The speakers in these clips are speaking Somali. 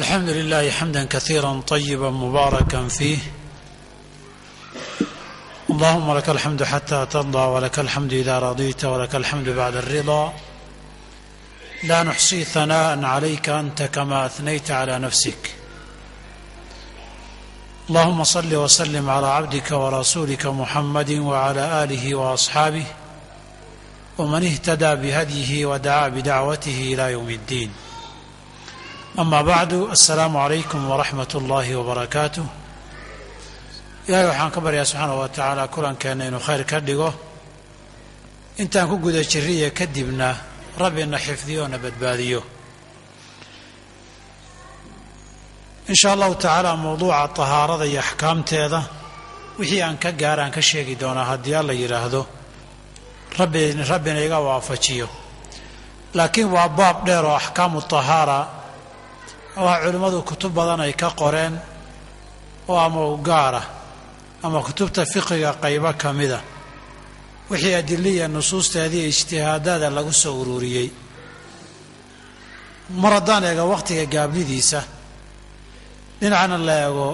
الحمد لله حمدا كثيرا طيبا مباركا فيه. اللهم لك الحمد حتى ترضى ولك الحمد إذا رضيت ولك الحمد بعد الرضا. لا نحصي ثناء عليك أنت كما أثنيت على نفسك. اللهم صل وسلم على عبدك ورسولك محمد وعلى آله وأصحابه ومن اهتدى بهديه ودعا بدعوته إلى يوم الدين. أما بعد، السلام عليكم ورحمة الله وبركاته. ilaahay waxaan ka baryaa subxaanahu wa tacaala kulankeena inuu khayr ka dhigo, intaan ku guda jirriya kadibna rabbina xifdiyo na badbaadiyo in sha allahu tacaala. mawduuca tahaarada iyo axkaamteeda wixii aan ka gaaraan ka sheegi doonaa haddii alla yidhaahdo, rabbina iga waafajiyo. laakiin waa baab dheer oo axkaamu tahaara waa culimmadu kutub badan ay ka qoreen oo ama u gaara ama kutubta fiqiga qaybo ka mida wixii adiliya nusuusteedii iyo ijtihaadaada lagu soo ururiyey. mar haddaan eego wakhtiga gaabnidiisa, dhinacna la eego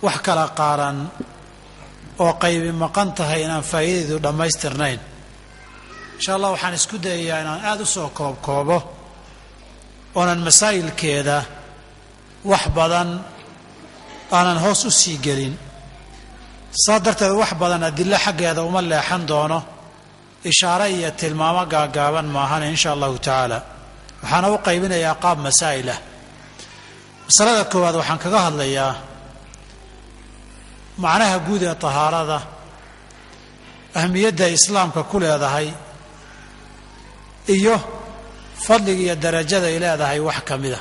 wax kala qaaran oo qaybi maqan tahay inaan faa'iidadeedu dhammaystirnayn, insha allah waxaan isku dayayaa inaan aada u soo koobkoobo oonan masaa'ilkeeda wax badan aanan hoos u sii gelin. saa darteed wax badan adillo xaggeeda uma leexan doono, ishaare iyo tilmaamo gaagaaban maahane insha allahu tacaala. waxaana u qaybinayaa qaab masaa'ilah. masalada koowaad waxaan kaga hadlayaa macnaha guud ee tahaarada, ahmiyadda islaamka ku leedahay iyo fadliga iyo darajada ay leedahay wax ka mida.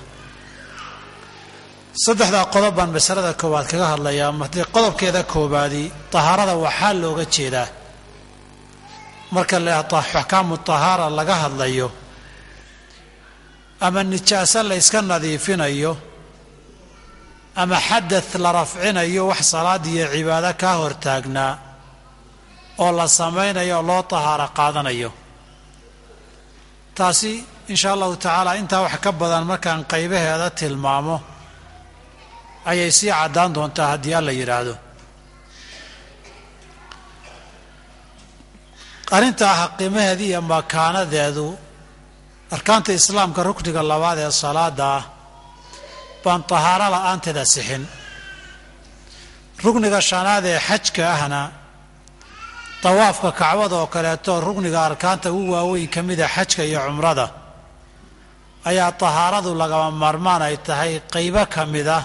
saddexdaa qodob baan masalada koowaad kaga hadlayaa. markii qodobkeeda koowaadii tahaarada waxaa looga jeedaa marka axkaamu tahaara laga hadlayo, ama nijaaso la yska nadiifinayo ama xadad la rafcinayo, wax salaad iyo cibaado kaa hortaagnaa oo la samaynayo oo loo tahaaro qaadanayo. taasi insha allahu tacaala intaa wax ka badan markaan qaybaheeda tilmaamo ayay sii caddaan doontaa haddii alla yidhaahdo. arrintaa xaqiimaheeda iyo makaanadeedu arkaanta islaamka rukniga labaad ee salaada ah baan tahaaro la'aanteeda sixin. rukniga shanaad ee xajka ahna tawaafka kacbada oo kaleeto rukniga arkaanta ugu waaweyn ka mida xajka iyo cumrada ayaa tahaaradu lagama maarmaan ay tahay qaybo ka mida,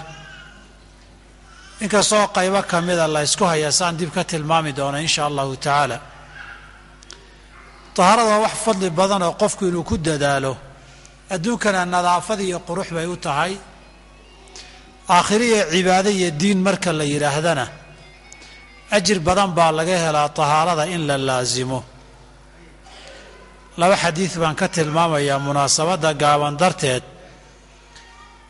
inkastoo qaybo ka mida la ysku haya saan dib ka tilmaami doono insha allahu tacaala. tahaarada waa wax fadli badan oo qofku inuu ku dadaalo. adduunkana nadaafad iyo qurux bay u tahay, aakhiriya cibaado iyo diin marka la yidhaahdana ajir badan baa laga helaa tahaarada in la laasimo. laba xadiid baan ka tilmaamayaa munaasabadda gaaban darteed.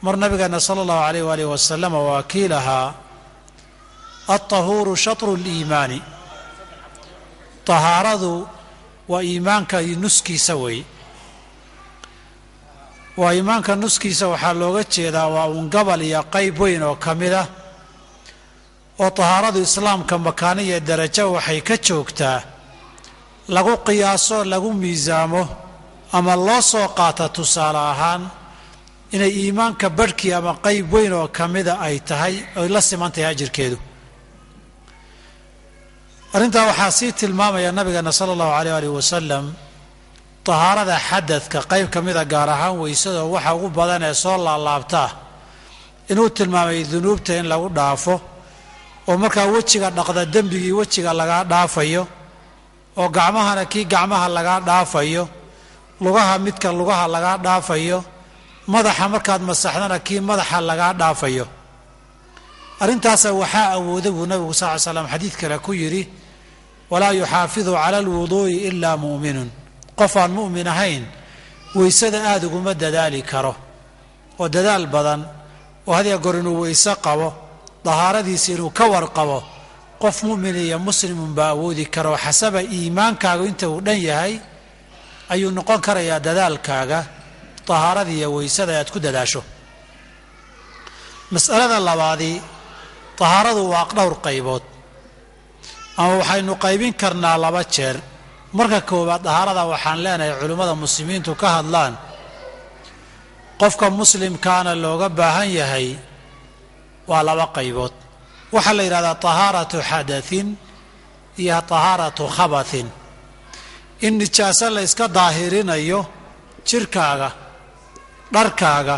mar nabigeena sala allahu alayh waalihi wasalam waa kii lahaa altahuuru shatru liimaani, tahaaradu waa iimaanka nuskiisa wey. waa iimaanka nuskiisa waxaa looga jeedaa waa uun gobol iyo qayb weyn oo ka mid ah, oo tahaaradu islaamka makaano iyo darajo waxay ka joogtaa lagu qiyaaso, lagu miisaamo ama loo soo qaata tusaale ahaan inay iimaanka badhkii ama qayb weyn oo ka mida ay tahay, oy la siman tahay ajirkeedu. arrintaa waxaa sii tilmaamaya nabigeena sala allahu alayh alih wasalam tahaarada xadadka qayb ka mida, gaar ahaan weysada waxa ugu badan ee soo laalaabtaa, inuu tilmaamay dunuubta in lagu dhaafo oo markaa wejiga dhaqda dembigii wejiga lagaa dhaafayo, oo gacmahana kii gacmaha lagaa dhaafayo, lugaha midka lugaha lagaa dhaafayo, madaxa markaad masaxdana kii madaxa lagaa dhaafayo. arrintaasa waxaa awooda buu nabigu sal ly slam xadiid kale ku yidhi, walaa yuxaafidu cala alwuduu'i ilaa mu'minun. qof aan mu'min ahayn weysada aada uguma dadaali karo, oo dadaal badan oo hadiya goor inuu weyse qabo, dahaaradiisa inuu ka warqabo, qof mu'min iyo muslimun baa awoodi karo. xasaba iimaankaagu inta uu dhan yahay ayuu noqon karayaa dadaalkaaga tahaaradii iyo weysada aad ku dadaasho. mas'alada labaadi tahaaradu waa dhowr qaybood ama waxaynu qaybin karnaa laba jeer. marka koowaad tahaarada waxaan leenahay culimada muslimiintu ka hadlaan qofka muslimkaana looga baahan yahay waa laba qaybood. waxaa la yidhahdaa tahaaratu xadathin iyo tahaaratu khabathin. in nijaaso la iska daahirinayo jirkaaga, dharkaaga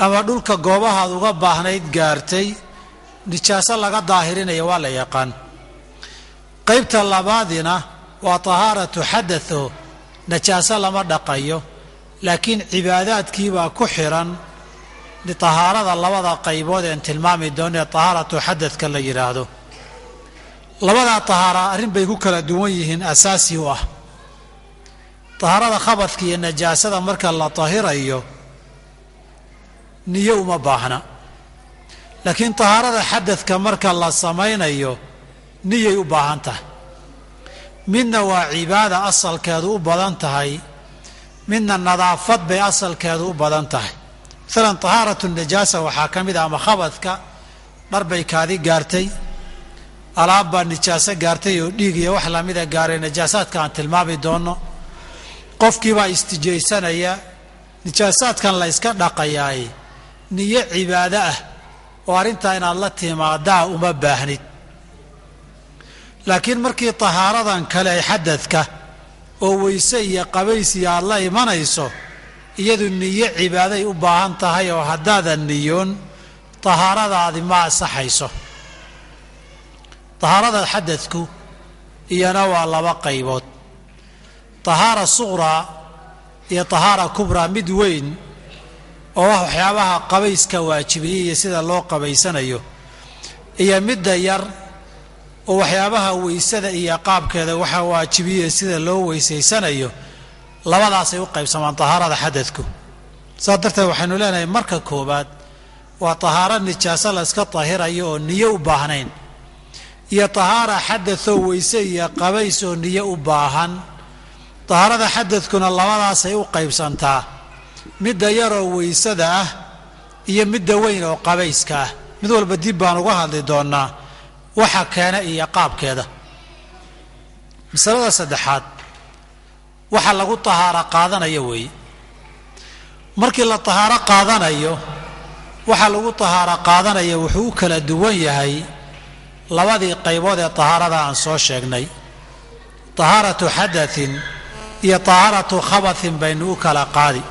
ama dhulka goobahaad uga baahnayd gaartay, nijaaso laga daahirinayo waa la yaqaan. qaybta labaadina waa tahaaratu xadatho, najaaso lama dhaqayo laakiin cibaadaadkiibaa ku xiran tahaarada labada qaybood een tilmaami doonee tahaaratu xadathka la yidhaahdo. labadaa tahaara arrin bay ku kala duwan yihiin asaasi u ah. tahaarada khabadka iyo najaasada marka la tahirayo niyo uma baahna, laakiin tahaarada xadathka marka la samaynayo niyay u baahan tahay. midna waa cibaada asalkeedu u badan tahay, midna nadaafad bay asalkeedu u badan tahay. maalan tahaaratu najaasa waxaa ka mid ah ama khabadka, dhar bay kaadi gaartay, alaab baa nijaaso gaartay oo dhiig iyo wax lamida gaaray, najaasaadka aan tilmaami doonno. qofkiibaa istijaysanaya, nijaasaadkan la yska dhaqayaay niyo cibaado ah oo arrintaa inaad la timaadaa uma baahnid. laakiin markii tahaaradan kale ay xadadka oo weyse iyo qabaysiya aad la imanayso, iyadu niyo cibaaday u baahan tahay oo haddaadan niyoon tahaaradaadi ma asaxayso. tahaarada xadadku iyana waa laba qaybood, tahaara suqraa iyo tahaara kubraa. mid weyn oo ah waxyaabaha qabayska waajibiyey iyo sida loo qabaysanayo, iyo midda yar oo waxyaabaha weysada iyo qaabkeeda waxa waajibiyey sida loo weysaysanayo. labadaasay u qaybsamaan tahaarada xadadku. saas darteed waxaynu leenahay marka koowaad waa tahaaro nijaaso la iska tahirayo oo niyo u baahnayn, iyo tahaara xadathoo weyse iyo qabays oo niyo u baahan. tahaarada xadadkuna labadaasay u qaybsantaa, midda yaroo weysada ah iyo midda weyn oo qabayska ah. mid walba dib baan uga hadli doonaa waxa keena iyo qaabkeeda. masalada saddexaad waxa lagu tahaaro qaadanayo weeye. markii la tahaaro qaadanayo, waxa lagu tahaaro qaadanayo wuxuu u kala duwan yahay labadii qaybood ee tahaarada aan soo sheegnay. tahaaratu xadathin iyo tahaaratu khabathin baynu u kala qaadi.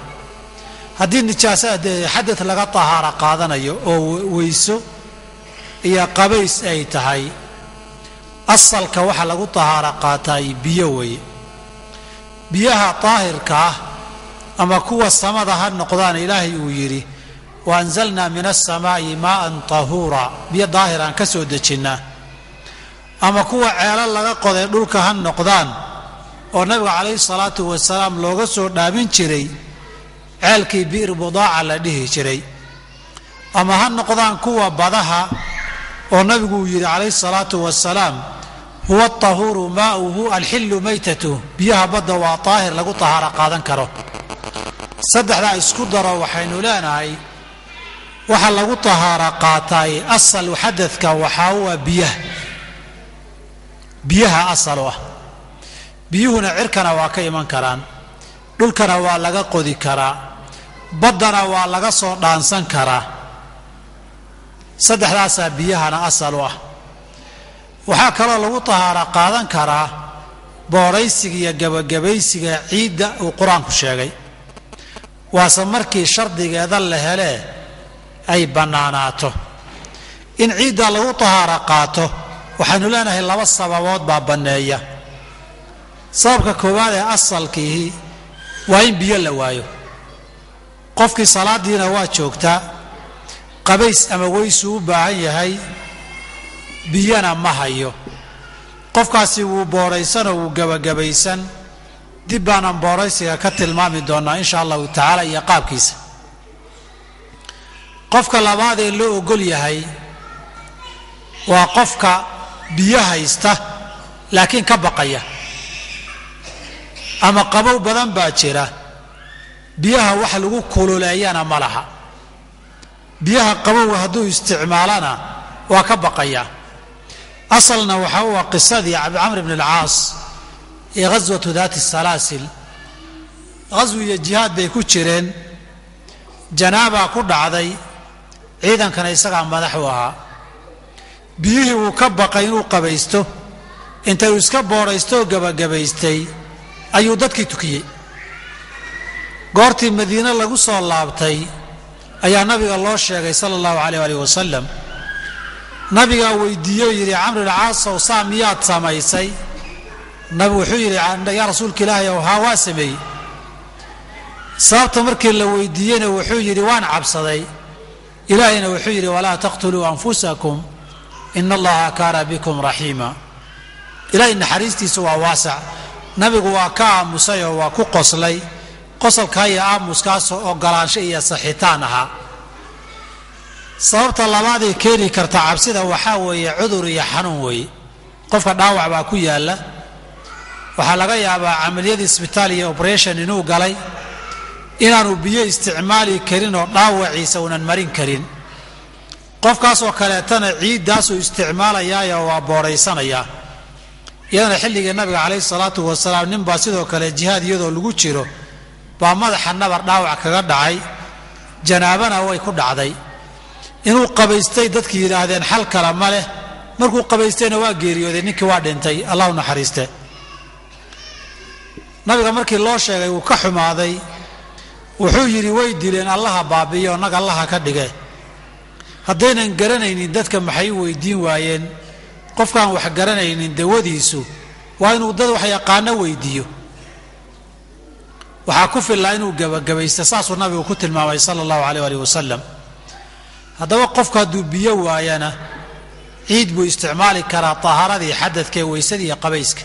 haddii nijaaso xadath laga tahaaro qaadanayo oo weyso iyo qabays ay tahay, asalka waxa lagu tahaaro qaataay biyo weeye. biyaha daahirka ah ama kuwa samada ha noqdaan, ilaahay uu yidhi waanzalnaa min asamaa'i maa'an tahuura, biyo daahiraan ka soo dejinnaa. ama kuwa ceelal laga qoday dhulka ha noqdaan oo nabiga calayhi salaatu wasalaam looga soo dhaamin jiray ceelkii bi'r budaaca la dhihi jiray. ama ha noqdaan kuwa badaha oo nabigu uu yidhi calayhi salaatu wasalaam huwa atahuuru maa'uhu alxillu maytatuh, biyaha badda waa daahir lagu tahaaro qaadan karo. saddexdaa isku daro waxaynu leenahay waxa lagu tahaaro qaataay asal xadadka waxaa u ah biyaha asal u ah. biyuhuna cirkana waa ka iman karaan, dhulkana waa laga qodi karaa, baddana waa laga soo dhaansan karaa. saddexdaasaa biyahana asal u ah. waxaa kaloo lagu tahaaro qaadan karaa boodhaysiga iyo gabagabaysiga ciidda uu qur-aanku sheegay, waase markii shardigeeda la helee ay bannaanaato. in ciidda lagu tahaaro qaato waxaynu leenahay laba sababood baa banneeya. sababka koowaad ee asalkiihi waa in biyo la waayo. qofkii salaadiina waa joogtaa, qabays ama weysuu u baahan yahay, biyana ma hayo. qofkaasi wuu boodhaysanoo wuu gabagabaysan. dib baanan boodhaysiga ka tilmaami doonaa insha allahu tacaala iyo qaabkiisa. qofka labaad ee loo ogol yahay waa qofka biyo haysta laakiin ka baqaya, ama qabow badan baa jira, biyaha wax lagu kululeeyana ma laha. biyaha qabow hadduu isticmaalana waa ka baqaya asalna waxa uu qisadii Abu Amr ibn al-Aas ee ghazwatu daati salaasil ghazwiga jihaad bay ku jireen janaaba ku dhacday ciidankana isaga madax u ahaa biyihii uu ka baqay inuu qabaysto inta uu iska booraysto gabagabaystay ayuu dadkii tukiyay goortii Madiina lagu soo laabtay ayaa nabiga loo sheegay sallallahu alayhi wa sallam nabiga weydiiyay yiri Amr al-Aas oo saamiyad samaysay nabigu wuxuu yiri ya rasuulka ilaahay oo hawa sameey sababta markii la weydiiyay wuxuu yiri waan cabsaday ilaahayna wuxuu yiri wala taqtulu anfusakum inna allaha kaana bikum rahiima ilaahay naxariistiisu waa waasac nabigu waa ka aamusay oo waa ku qoslay qosolka iyo aamuskaas oo ogolaansho iyo saxiitaan ahaa sababta labaad ee keeni karta cabsida waxa weeye cudur iyo xanuun weeye qofka dhaawac baa ku yaala waxa laga yaabaa amaliyada isbitaal iyo operation inuu galay inaanu biyo isticmaali karin oo dhaawaciisa unan marin karin qofkaas oo kale tan ciidaas uu isticmaalaya waa booraysanaya iyadana xilliga nabiga kaleey salaatu wasalaam nin baa sidoo kale jihaad iyadoo lagu jiro baa madaxa nabar dhaawac kaga dhacay janaabana way ku dhacday inuu qabaystay dadkii yiraahdeen xal kala ma leh markuu qabaystayna waa geeriyooday ninkii waa dhintay Allahu naxariiste nabiga markii loo sheegay uu ka xumaaday wuxuu yiri way dileen allaha baabiyo naga allaha ka dhigay haddaynan garanaynin dadka maxay weydiin waayeen qofkaan wax garanaynin dawadiisu waa inuu dad wax yaqaan weydiiyo waxa ku filaa inuu gabagabaysto saasuu nabigu ku tilmaamay sallallahu alayhi wa sallam haddaba qofka hadduu biyo waayana ciid buu isticmaali karaa tahaaradii xadadka weysadii iyo qabayska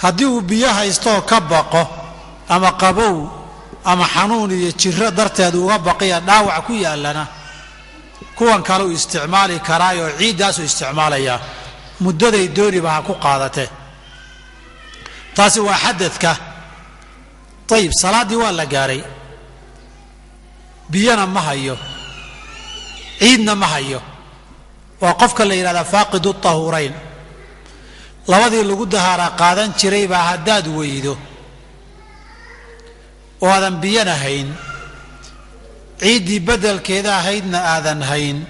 haddii uu biyo haysto ka baqo ama qabow ama xanuun iyo jirro darteed uga baqiya dhaawac ku yaalana kuwan kale uu isticmaali karaa oo ciidaas uu isticmaalaya muddaday dooniba ha ku qaadate taasi waa xadadka tayib salaadii waa la gaaray biyana ma hayo ciidna ma hayo waa qofka la yiraahdo faaqidu tahurayn labadii lagu dahaara qaadan jiray baa hadaad weydo oo aadan biyana hayn ciidii bedelkeeda ahaydna aadan hayn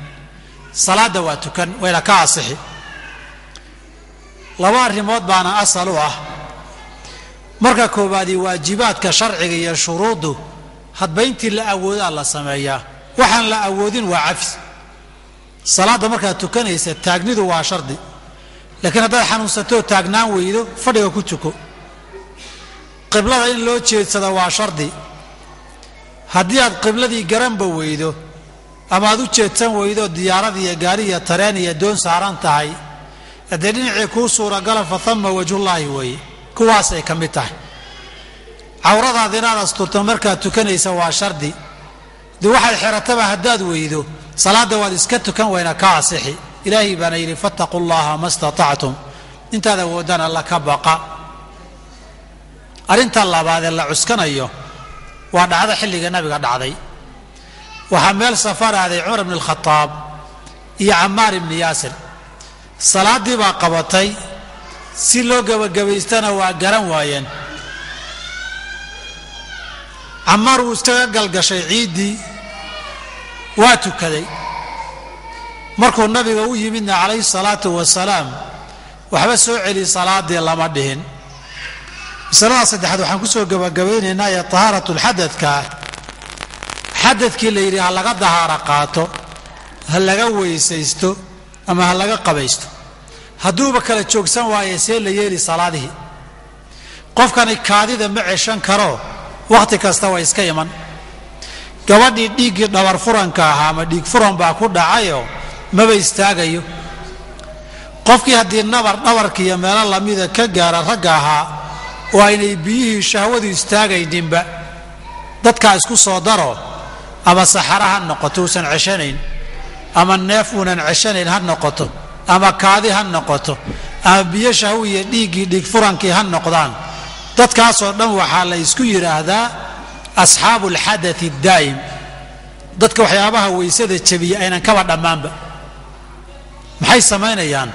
salaada waa tukan wayna ka asixi laba arrimood baana asal u ah marka koobaadii waajibaadka sharciga iyo shuruudu hadba intii la awoodo la sameeyaa waxaan la awoodin waa cafs salaada marka tukanaysa taagnidu waa shardi laakiin haddaad xanuunsato taagnaan weydo fadhiga ku tuko qiblada in loo jeedsado waa shardi haddii aad qibladii garanba weydo ama aad u jeedsan weydo diyaarad iyo gaari iyo tareen iyo doon saaran tahay haddii dhinacii kuu suuragala fa thamma wajhullaahi weeye kuwaasay ka mid tahay cawradaada inaad asturto markaad tukanaysa waa shardi dii waxaad xirataba haddaad weydo salaada waad iska tukan wayna ka asixi ilaahay baana yidhi fattaqullaha mastatactum intaad awoodaan alla ka baqa arrinta labaad ee la cuskanayo waa dhacda xilliga nabiga dhacday waxaa meel safar aaday Umar ibn al-Khattab iyo Ammar ibn Yasir salaadii baa qabatay si loo gabagabaystana waa garan waayeen Ammar uu iskaga galgashay ciidii waa tukaday markuu nabiga u yimidna calayhi salaatu wasalaam waxba soo celi salaadii lama dhihin salaada saddexaad waxaan ku soo gabagabaynaynaa ya taharatul xadadka xadadkii la yiri ha laga dahaara qaato ha laga weysaysto ama ha laga qabaysto hadduuba kala joogsan waaye see la yeeli salaadihi qofkani kaadida ma ceshan karo waqti kasta waa iska iman gabadhii dhiiggii dhabar furanka ahaa ama dhiig furan baa ku dhacayo maba istaagayo qofkii haddii dhabarkii iyo meelo lamida ka gaara ragga ahaa oo aynay biyihii shahwadu istaagayninba dadkaa isku soo daro ama saxara ha noqoto uusan ceshanayn ama neef uunan ceshanayn ha noqoto ama kaadi ha noqoto ama biyo shahwi iyo dhiiggii dhiig furankii ha noqdaan dadkaasoo dhan waxaa la isku yidhaahdaa asxaabu alxadathi daa'im dadka waxyaabaha weysada jabiya aynan kaba dhammaanba maxay samaynayaan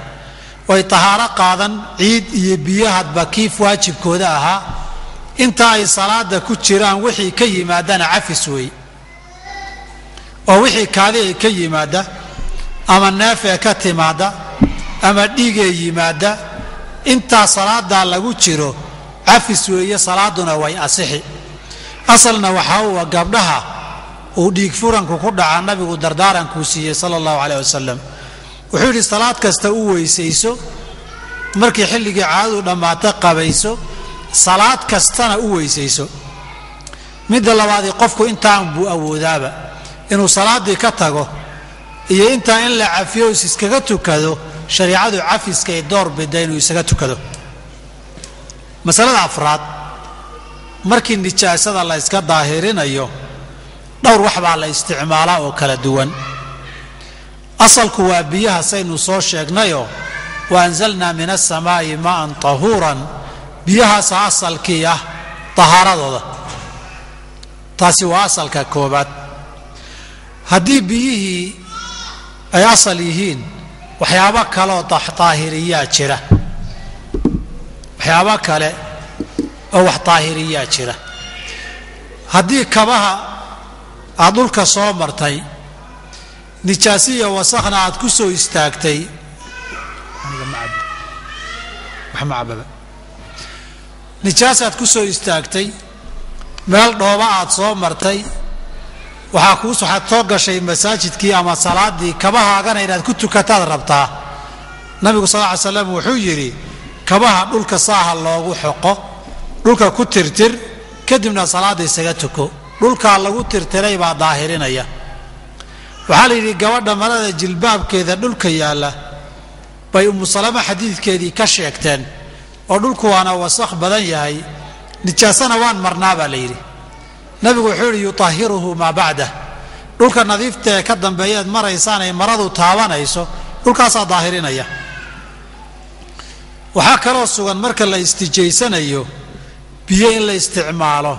way tahaaro qaadan ciid iyo biyahadba kiif waajibkooda ahaa inta ay salaada ku jiraan wixii ka yimaadana cafis weey oo wixii kaadi ay ka yimaada ama neef ee ka timaada ama dhiig ee yimaada inta salaada lagu jiro cafis weeye salaaduna way asixi asalna waxa uu gabdhaha uu dhiig furanku ku dhaca nabigu dardaaranku siiyay sallallahu alayhi wasallam wuxuu yiri salaad kasta uu weysayso markii xilliga caadadu dhamaata qabayso salaad kastana uu weysayso mid labaad qofku intaan buu awoodaaba inuu salaadii ka tago iyo inta in la cafiyo iskaga tukado shariicadu cafiska ay door biday inuu isaga tukado masalada afraad markii nijaasada la iska daahirinayo dhowr wax baa la isticmaalaa oo kala duwan asalku waa biyaha saynu soo sheegnayo wa anzalna minas samaa'i ma'an tahuuran biyaha asalkii ah tahaaradooda taasi waa asalka koobaad haddii biyihii ay asal yihiin waxyaabo kale oo taahiriyaa jira waxyaabo kale oo wax taahiriyaa jira haddii kabaha aad dhulka soo martay nijaasiya wasakhna aad ku soo istaagtay nijaasaad ku soo istaagtay meel dhooba aad soo martay waxaad soo gashay masaajidkii ama salaadii kabahaagana inaad ku tukataad rabtaa nabigu sallallahu alayhi wasallam wuxuu yiri kabaha dhulka saaha loogu xoqo dhulka ku tirtir kadibna salaada isaga tuko dhulka lagu tirtiray baa daahirinaya waxaa la yidhi gabadha marada jilbaabkeeda dhulka yaala bay ummu salama xadiidkeedii ka sheegteen oo dhulku waana wasakh badan yahay nijaasana waan marnaa baa la yidhi nabigu wuxuu yidhi yutahiruhu maa bacdah dhulka nadiifta ee ka dambeeyaad maraysaan ay maradu taabanayso dhulkaasaa daahirinaya waxaa kaloo sugan marka la istijaysanayo biyo in la isticmaalo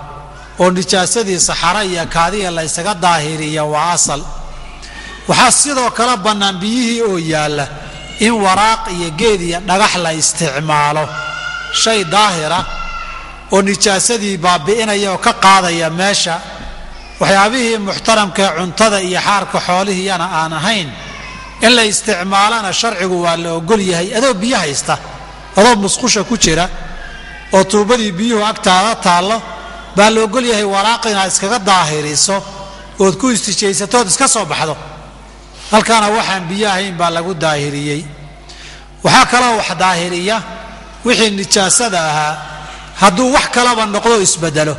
oo nijaasadii saxara iyo kaadiga la isaga daahiriya waa asal waxaa sidoo kale bannaan biyihii oo yaalla in waraaq iyo geed iyo dhagax la isticmaalo shay daahira oo nijaasadii baabi'inaya oo ka qaadaya meesha waxyaabihii muxtaramka cuntada iyo xaarka xoolihiyana aan ahayn in la isticmaalana sharcigu waa la ogol yahay adoo biyo haysta adoo musqusha ku jira oo tuubadii biyuhu agtaada taallo baa la ogol yahay waraaq inaad iskaga daahiriso ood ku istijaysatood iska soo baxdo halkaana waxaan biyo ahayn baa lagu daahiriyey waxaa kaloo wax daahiriya wixii nijaasada ahaa hadduu wax kalaba noqdo isbedelo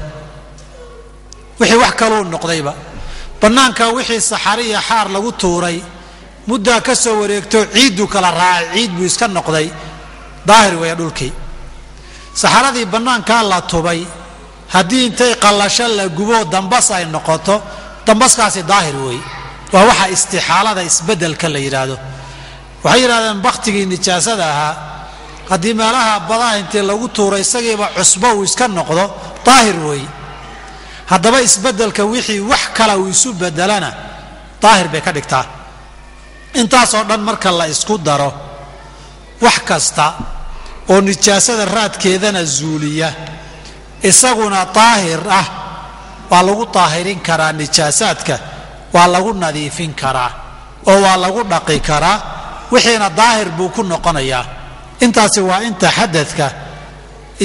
wixii wax kaloo noqdayba bannaanka wixii saxari iyo xaar lagu tuuray muddaa ka soo wareegto ciiddu kala raacay ciid buu iska noqday daahir weeye dhulkii saxaradii bannaankaa la tubay haddii intay qallasho la gubo dambas ay noqoto dambaskaasi daahir weeye waa waxa istixaalada isbeddelka la yidhaahdo waxay yidhahdeen baktigii nijaasada ahaa haddii meelaha badaha intii lagu tuuray isagiiba cusbo uu iska noqdo daahir weeye haddaba isbeddelka wixii wax kale uu isu beddelana daahir bay ka dhigtaa intaasoo dhan marka la isku daro wax kasta oo nijaasada raadkeedana zuuliya isaguna daahir ah waa lagu daahirin karaa nijaasaadka waa lagu nadiifin karaa oo waa lagu dhaqi karaa wixiina daahir buu ku noqonayaa intaasi waa inta xadadka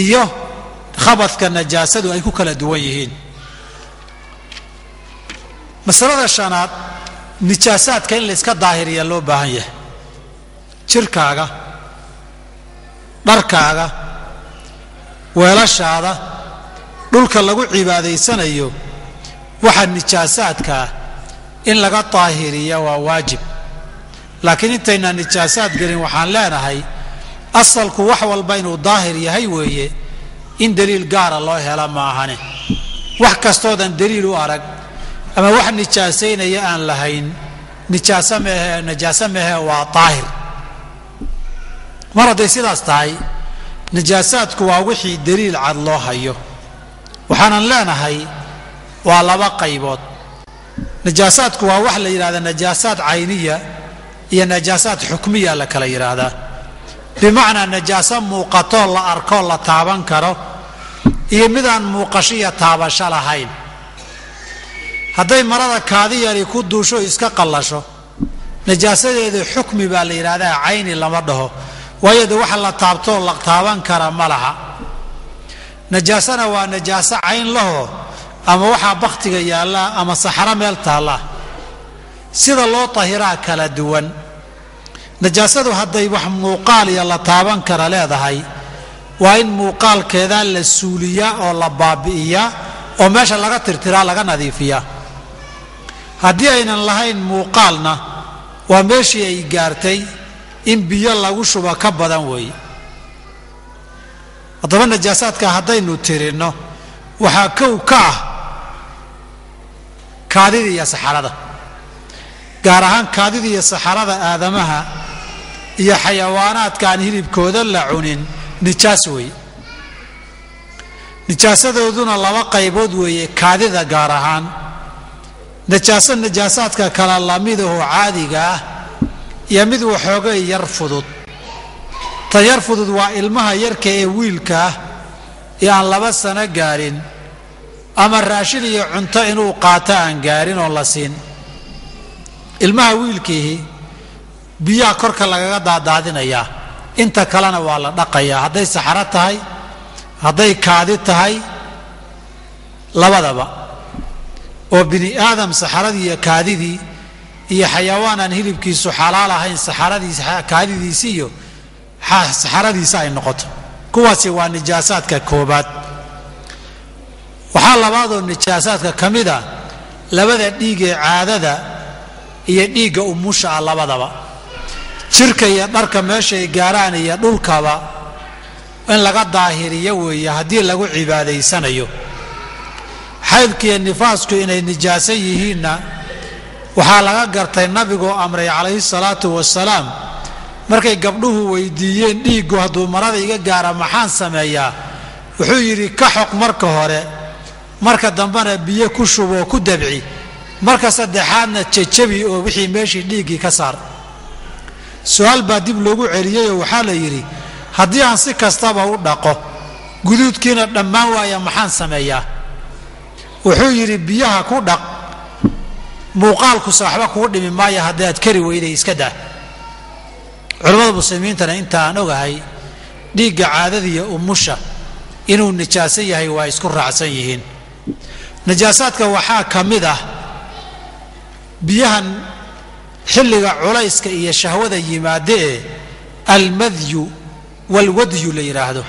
iyo khabadka najaasadu ay ku kala duwan yihiin masalada shanaad nijaasaadka in la iska daahiriya loo baahan yahay jirkaaga dharkaaga weelashaada dhulka lagu cibaadaysanayo waxa nijaasaadka in laga daahiriya waa waajib laakiin intayna nijaasaad gelin waxaan leenahay asalku wax walba inuu daahir yahay weeye in daliil gaara loo hela ma ahane wax kastoodan daliil u arag ama wax nijaasaynaya aan lahayn nijaasa mehe waa daahir mar hadday sidaas tahay nijaasaadku waa wixii daliil cad loo hayo waxaanan leenahay waa laba qaybood najaasaadku waa wax la yiraahdo najaasaad ayniya iyo najaasaad xukmiya la kala yiraahdaa bimaana najaasa muuqato la arko la taaban karo iyo midaan muuqashiya taabasho lahayn hadday marada kaadiyari ku duusho iska qallasho najaasadeedu xukmi baa la yiraahdaa ayni lama dhaho waayo waxa la taabto la taaban kara malaha najaasana waa najaasa ayn laho ama waxa baqtiga yaala ama saxara meel taala sida loo tahiraa kala duwan najaasadu hadday wax muuqaal iyo la taaban kara leedahay waa in muuqaalkeeda la suuliya oo la baabi'iya oo meesha laga tirtiraa laga nadiifiya haddii aynan lahayn muuqaalna waa meeshii ay gaartay in biyo lagu shuba ka badan weey haddaba najaasaadka haddaynu tirino waxaa kow ka ah kaadida iyo saxarada gaar ahaan kaadida iyo saxarada aadamaha iyo xayawaanaadka aan hilibkooda la cunin nijaas weey nijaasadooduna laba qaybood weeye kaadida gaar ahaan najaasaadka kala lamidaho caadiga ah iyo mid waxoogay yar fudud tan yar fudud waa ilmaha yarka ee wiilka ah ee aan 2 sano gaarin ama raashin iyo cunto inuu qaato aan gaarin oo la siin ilmaha wiilkii biyaha korka lagaga daadaadinaya inta kalena waa la dhaqayaa hadday saxaro tahay hadday kaadi tahay labadaba oo bini aadam saxaradii iyo kaadidii iyo xayawaan aan hilibkiisu xalaal ahayn saxaradiisa kaadidiisa iyo saxaradiisa ay noqoto kuwaasi waa najaasaadka koobaad waxaa labaadoo najaasaadka kamida labada dhiig ee caadada iyo dhiigga umusha labadaba jirka iyo dharka meesha ay gaaraan iyo dhulkaba in laga daahiriyo weeye haddii lagu cibaadaysanayo xaydka iyo nifaasku inay najaaso yihiinna waxaa laga gartay nabigoo amray calayhi salaatu wasalaam markay gabdhuhu weydiiyeen dhiiggu hadduu marada iga gaara maxaan sameeyaa wuxuu yidhi ka xoq marka hore marka dambena biyo ku shubo ku dabci marka saddexaadna jajabi oo wixii meeshii dhiiggii ka saar su'aal baa dib loogu celiyay oo waxaa la yidhi haddii aan si kastaba u dhaqo guduudkiina dhammaan waaya maxaan sameeyaa wuxuu yidhi biyaha ku dhaq muuqaalku waxba kugu dhimi maayo haddaad kari weyday iska daa culimada muslimiintana inta aan ogahay dhiigga caadada iyo umusha inuu najaaso yahay waa isku raacsan yihiin najaasaadka waxaa ka mid ah biyahan xilliga culayska iyo shahwada yimaada ee almadyu walwadyu la yiraahdo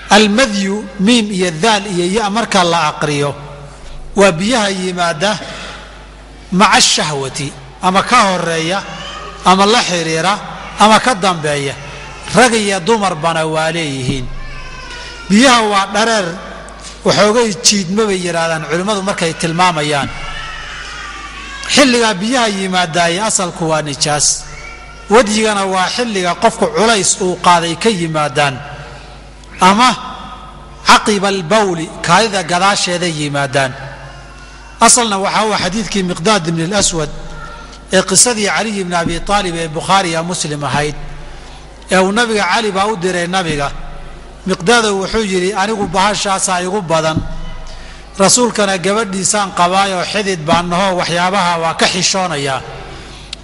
almadyu miim iyo daal iyo ya marka la aqriyo waa biyaha yimaada maca shahwati ama ka horeeya ama la xiriira ama ka dambeeya rag iyo dumar bana waa leeyihiin biyaha waa dhareer waxoogay jiidma bay yiraahdaan culimadu markay tilmaamayaan xilliga biyaha yimaadaay asalku waa nijaas wadyigana waa xilliga qofku culays uu qaaday ka yimaadaan ama caqiba albawli kaadida gadaasheeda yimaadaan asalna waxa uu xadiidkii miqdaad ibn al-aswad ee qisadii cali ibn abi talib ee bukhari iyo muslim ahayd ee uu nabiga cali baa u diray nabiga miqdaad wuxuu yiri anigu bahashaas igu badan rasuulkana gabadhiisaan qabaayo xidid baanaho waxyaabaha waa ka xishoonaya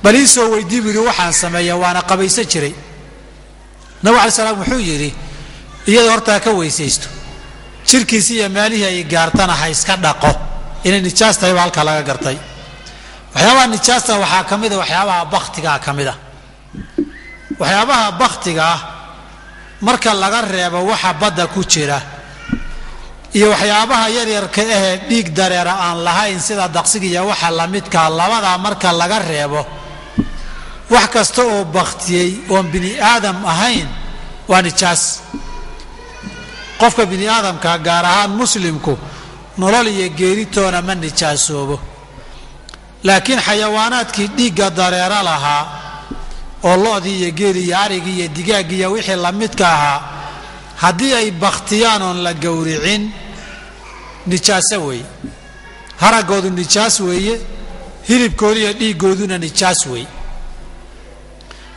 baliisoo weydiibiri waxaan sameeyaa waana qabaysan jiray nabi cali salaam wuxuu yiri iyada horta ka weysaysto jirkiisa iyo maalihi ay gaartana ha iska dhaqo inay nijaas tahay halka laga gartay waxyaabaha nijaasta waxaa kamid ah waxyaabaha baqtiga kamid ah waxyaabaha baqtiga marka laga reebo waxa badda ku jira iyo waxyaabaha yar yar ka ah dhiig dareera aan lahayn sida daqsiga iyo waxa la midka labada marka laga reebo wax kasta oo baqtiyay oo bini aadam ahayn waa nijaas qofka bini aadamka gaar ahaan muslimku nolol iyo geeritoona ma nijaasoobo laakiin xayawaanaadkii dhiigga dareera lahaa oo lo'dii iyo geeli iyo arigii iyo digaaggii iyo wixii la midka ahaa haddii ay baktiyaan oon la gowricin nijaaso weeye haraggoodu nijaas weeye hilibkooda iyo dhiiggooduna nijaas wey.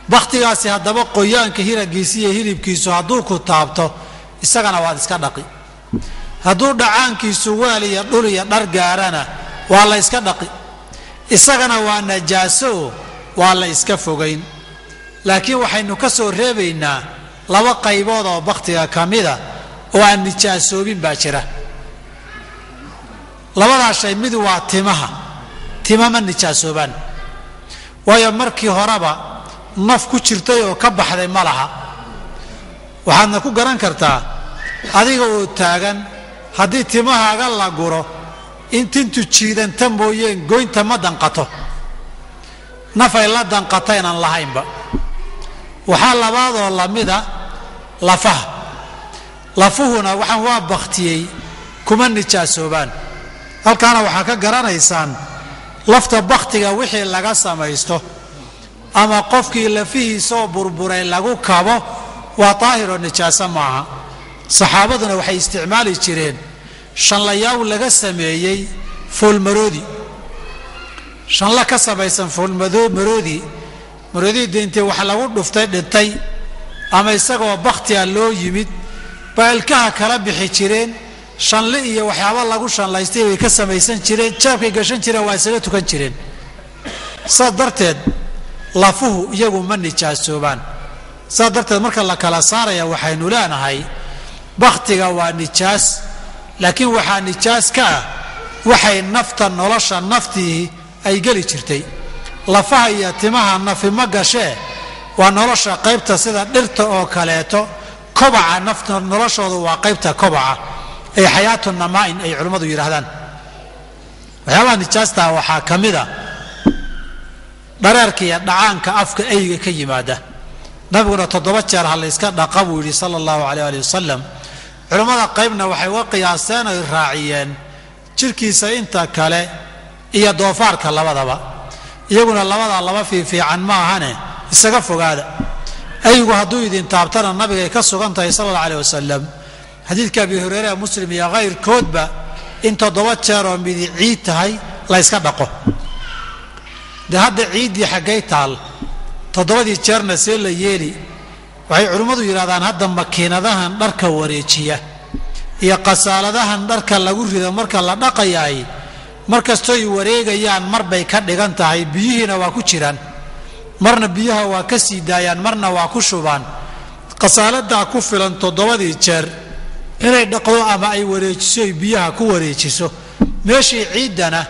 bakhtigaasi haddaba qoyaanka hiragiisa iyo hilibkiisu hadduu ku taabto isagana waad iska dhaqi. hadduu dhacaankiisu weel iyo dhul iyo dhar gaarana waa la iska dhaqi, isagana waa najaaso waa la iska fogayn. laakiin waxaynu ka soo reebaynaa laba qaybood oo bakhtiga ka mida oo aan nijaasoobin baa jira. labadaa shay mid waa tima ma nijaasoobaan, waayo markii horeba naf ku jirtay oo ka baxday ma laha. waxaadna ku garan kartaa adiga oo taagan haddii timahaaga la guro in tintu jiidanta mooyeen goynta ma danqato, nafay la danqataynaan lahaynba. waxaa labaadoo lamida lafuhuna waxaan waa bakhtiyey kuma nijaasoobaan. halkaana waxaa ka garanaysaan lafta bakhtiga wixii laga samaysto ama qofkii lafihiisoo burburay lagu kabo waa daahiroo nijaaso maaha. saxaabaduna waxay isticmaali jireen shanlayaab laga sameeyey foolmaroodi, shanla ka samaysan maroodii deentee wax lagu dhuftay dhintay ama isagoo bakhtiga loo yimid baa ilkaha kala bixi jireen. shanle iyo waxyaaba lagu shanlaystay way ka samaysan jireen, jaabkay gashan jireen, waa isaga tukan jireen. saas darteed lafuhu iyagu ma nijaasoobaan. saas darteed marka la kala saaraya waxaynu leenahay bakhtiga waa nijaas, laakiin waxaa nijaas ka ah waxay nafta nolosha naftii ay geli jirtay. lafaha iyo timaha nafi ma gashee waa nolosha qaybta sida dhirta oo kaleeto. kobaca nafta noloshoodu waa qaybta kobaca ay xayaatu namaa'in ay culimmadu yidhaahdaan. waxyaabaha nijaastaa waxaa ka mid a dhareerka iyo dhacaanka afka eyga ka yimaada. nabiguna 7 jeer ha layska dhaqa buu yidhi sala allahu calayh ali wasalam. culimmada qaybna waxay uga qiyaasteen oy raaciyeen jirhkiisa inta kale iyo doofaarka labadaba. iyaguna labadaa laba fiifiican ma ahane isaga fogaada. eygu hadduu idin taabtana nabigay ka sugan tahay sala allahu calayh wasalam xadiidka abi hureyre muslim iyo kayrkoodba in 7 jeer oo midi ciid tahay la yska dhaqo. dee hadda ciiddii xaggay taal 7 jeerna see la yeeli? waxay culimmadu yidhahdaan hadda makiinadahan dharka wareejiya iyo qasaaladahan dharka lagu rido marka la dhaqayaay markastooy wareegayaan mar bay ka dhigan tahay. biyihiina waa ku jiraan, marna biyaha waa ka sii daayaan, marna waa ku shubaan. qasaaladaa ku filan 7 jeer inay dhaqdo ama ay wareejiso ay biyaha ku wareejiso. meeshii ciiddana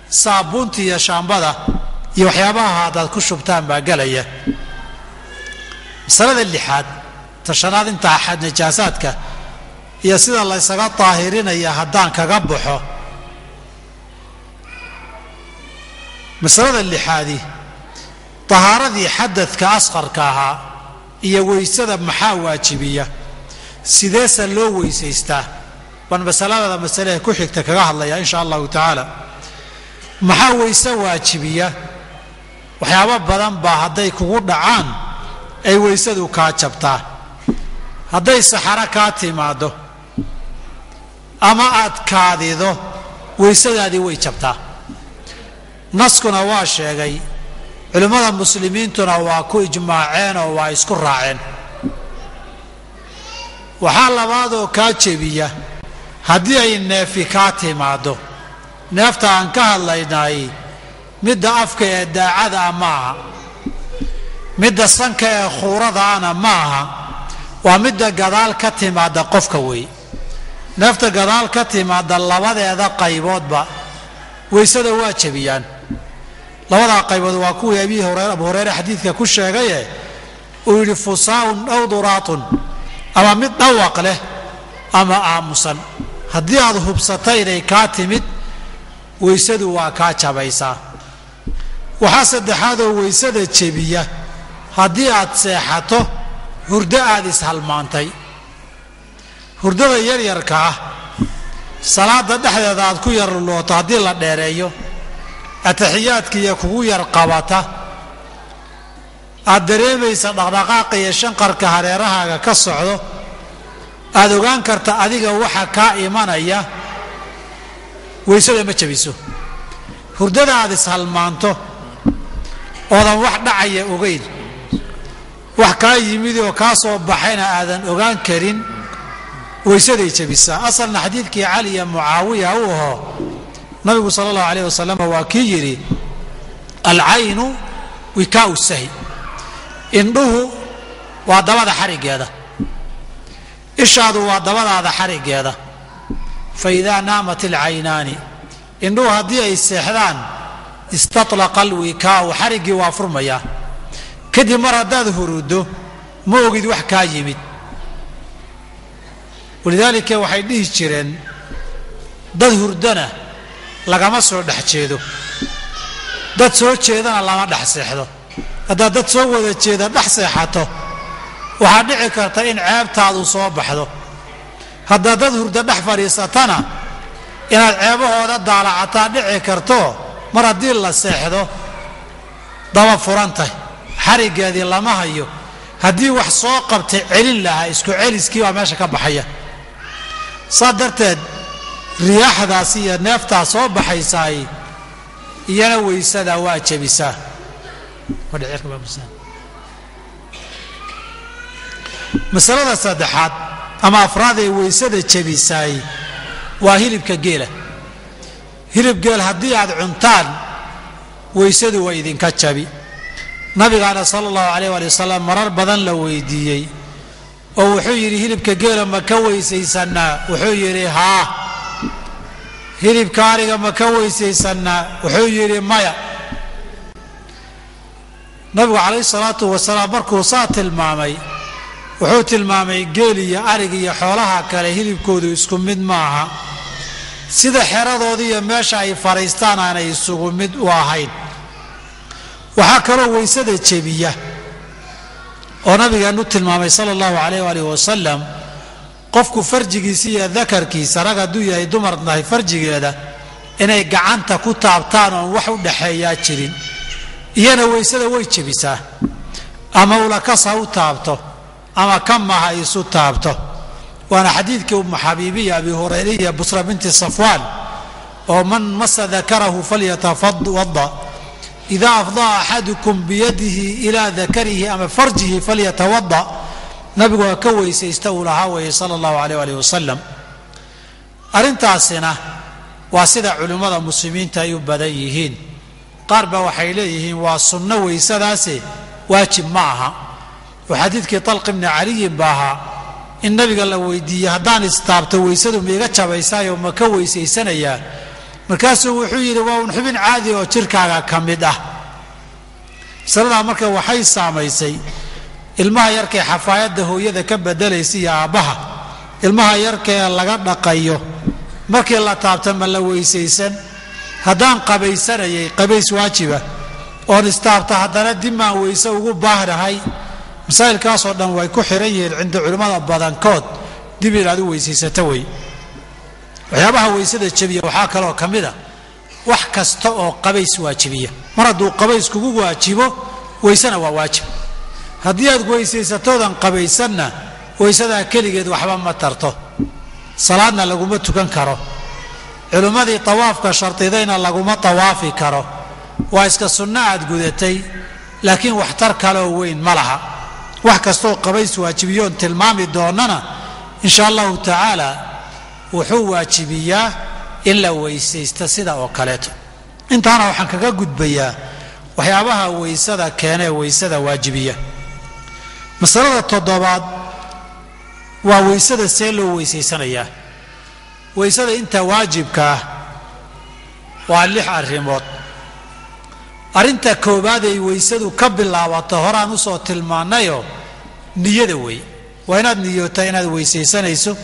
saabuunta iyo shaambada iyo waxyaabaha haddaad ku shubtaan baa gelaya. masalada 6aad tashanaad inta axad najaasaadka iyo sida la ysaga daahirinaya haddaan kaga baxo. masalada 6aadi tahaaradii xadadka asqarka ahaa iyo weysada maxaa waajibiya, sideese loo weysaystaa baan masale ku xigta kaga hadlaya insha allahu tacaala. maxaa weyse waajibiya? waxyaabo badan baa hadday kugu dhacaan ay weysadu kaa jabtaa. hadday saxaro kaa timaado ama aad kaadido weysadaadii way jabtaa. naskuna waa sheegay, culimmada muslimiintuna waa ku ijmaaceen oo waa isku raaceen. waxaa labaadoo kaa jebiya haddii ay neefi kaa timaado. neefta aan ka hadlaynay midda afka ee daacada ah ma aha, midda sanka ee khuuradaana ma aha, waa midda gadaal ka timaada qofka wey. neefta gadaal ka timaada labadeeda qayboodba weysada waa jebiyaan. labadaa qaybood waa kuwii abu hureyre xadiidka ku sheegaye uu yidhi fusaaun aw duraatun, ama mid dhawaq leh ama aamusan. haddii aad hubsata inay kaa timid weysadu waa kaa jabaysaa. waxaa saddexaadoo weysada jebiya haddii aad seexato hurdo aad ishalmaantay. hurdada yaryarka ah salaada dhexdeeda aad ku yar lulooto haddii la dheereeyo, ataxiyaadkiiyo kugu yar qabata, aad dareemaysa dhaqdhaqaaqa iyo shanqarka hareerahaaga ka socdo, aad ogaan karta adiga waxa kaa imanaya, weysada ma jabiso. hurdada aad ishalmaanto oodan wax dhacaya ogeyn wax kaa yimid oo kaa soo baxayna aadan ogaan karin waysaday jabisaa asalna xadiidkii cali iyo mucaawiya uu ahaa nabigu sala allahu alayh wasalam waa kii yidhi alcaynu wikaau sahi indhuhu waa dabada xariggeeda ishaadu waa dabadaada xariggeeda fa idaa naamat alcaynaani indhuhu haddii ay seexdaan istatlaqa alwikaau xariggii waa furmayaa kadib mar haddaad huruuddo ma ogid wax kaa yimid walidaalika waxay dhihi jireen dad hurdana lagama soo dhex jeedo dad soo jeedana lama dhex seexdo haddaad dad soo wada jeeda dhex seexato waxaa dhici karta in ceebtaadu soo baxdo haddaad dad hurdo dhex fadhiisatana inaad ceebahooda daalacataa dhici karto mar haddii la seexdo daba furantay xariggeedii lama hayo haddii wax soo qabtay celin lahaa isku celiskii baa meesha ka baxaya saa darteed riyaaxdaas iyo neeftaa soo baxaysaay iyana waysadaa waa jabisaa masalada saddexaad ama afraad ee waysada jabisaay waa hilibka geela hilib geel haddii aad cuntaan waysadu waa idinka jabi nabigaana sala allahu calayh waali wasalam marar badan la weydiiyey oo wuxuu yidhi hilibka geela ma ka weysaysannaa wuxuu yidhi haa hilibka ariga ma ka weysaysannaa wuxuu yidhi maya nabigu calayhi salaatu wasalaam markuu saa tilmaamay wuxuu tilmaamay geel iyo arig iyo xoolaha kale hilibkoodu isku mid maaha sida xeradooda iyo meesha ay fadhiistaan aanay isugu mid u ahayn waxaa kaloo waysada jebiya oo nabigeenu tilmaamay sala allahu calayh waalihi wasalam qofku farjigiisa iyo dakarkiisa rag hadduu yahay dumar nahay farjigeeda inay gacanta ku taabtaan oon wax u dhaxeeyaa jirin iyana waysada way jebisaa ama ulakas ha u taabto ama kama ha isu taabto waana xadiidkii ummu xabiibiya abi hurayra iyo busra binti safwaan oo man masa dakarahu falyatawadda إذا أفضى أحدكم بيده إلى ذكره أما فرجه فليتوضأ نبي كوي سيستولى هاوي صلى الله عليه وآله وسلم أرنتاسنا واسدة علماء المسلمين تأيوب بديهين قاربة وحيليهين والسنة ويسداسي واجب معها وحديثك طلق بن علي باها النبي قال له ويدي هدان استابت ويسدوا ميغتشا بيسايا وما كوي سيسانيا markaasuu wuxuu yidhi waa un xubin caadi oo jirkaaga ka mid ah saladaa marka waxay saamaysay ilmaha yarkee xafaayadda hooyada ka bedelaysa iyo aabbaha ilmaha yarkee laga dhaqayo markii la taabta ma la weysaysan haddaan qabaysanayay qabays waajiba oon istaabta haddana dimaan weyse ugu baahnahay masaa'ilkaasoo dhan way ku xiran yihiin cinda culimmada badankood dib inaad u weysaysato wey waxyaabaha waysada jabiya waxaa kaloo ka mid a wax kasta oo qabays waajibiya mar hadduu qabays kugu waajibo waysana waa waajib haddii aad weysaysatoodan qabaysanna waysadaa keligeed waxba ma tarto salaadna laguma tukan karo culimmadii tawaafka shardidayna laguma tawaafi karo waa iska sunno aad gudatay laakiin waxtar kaloo weyn ma laha wax kastaoo qabays waajibiyoon tilmaami doonnana insha allahu tacaala wuxuu waajibiyaa in la weysaysto sida oo kaleeto intaana waxaan kaga gudbayaa waxyaabaha waysada keenee waysada waajibiya masalada toddobaad waa waysada see loo weysaysanayaa waysada inta waajibka ah waa 6 arrimood arrinta koowaad ay waysadu ka bilaabato horaan u soo tilmaanayoo niyada wey waa inaad niyootaa inaad weysaysanayso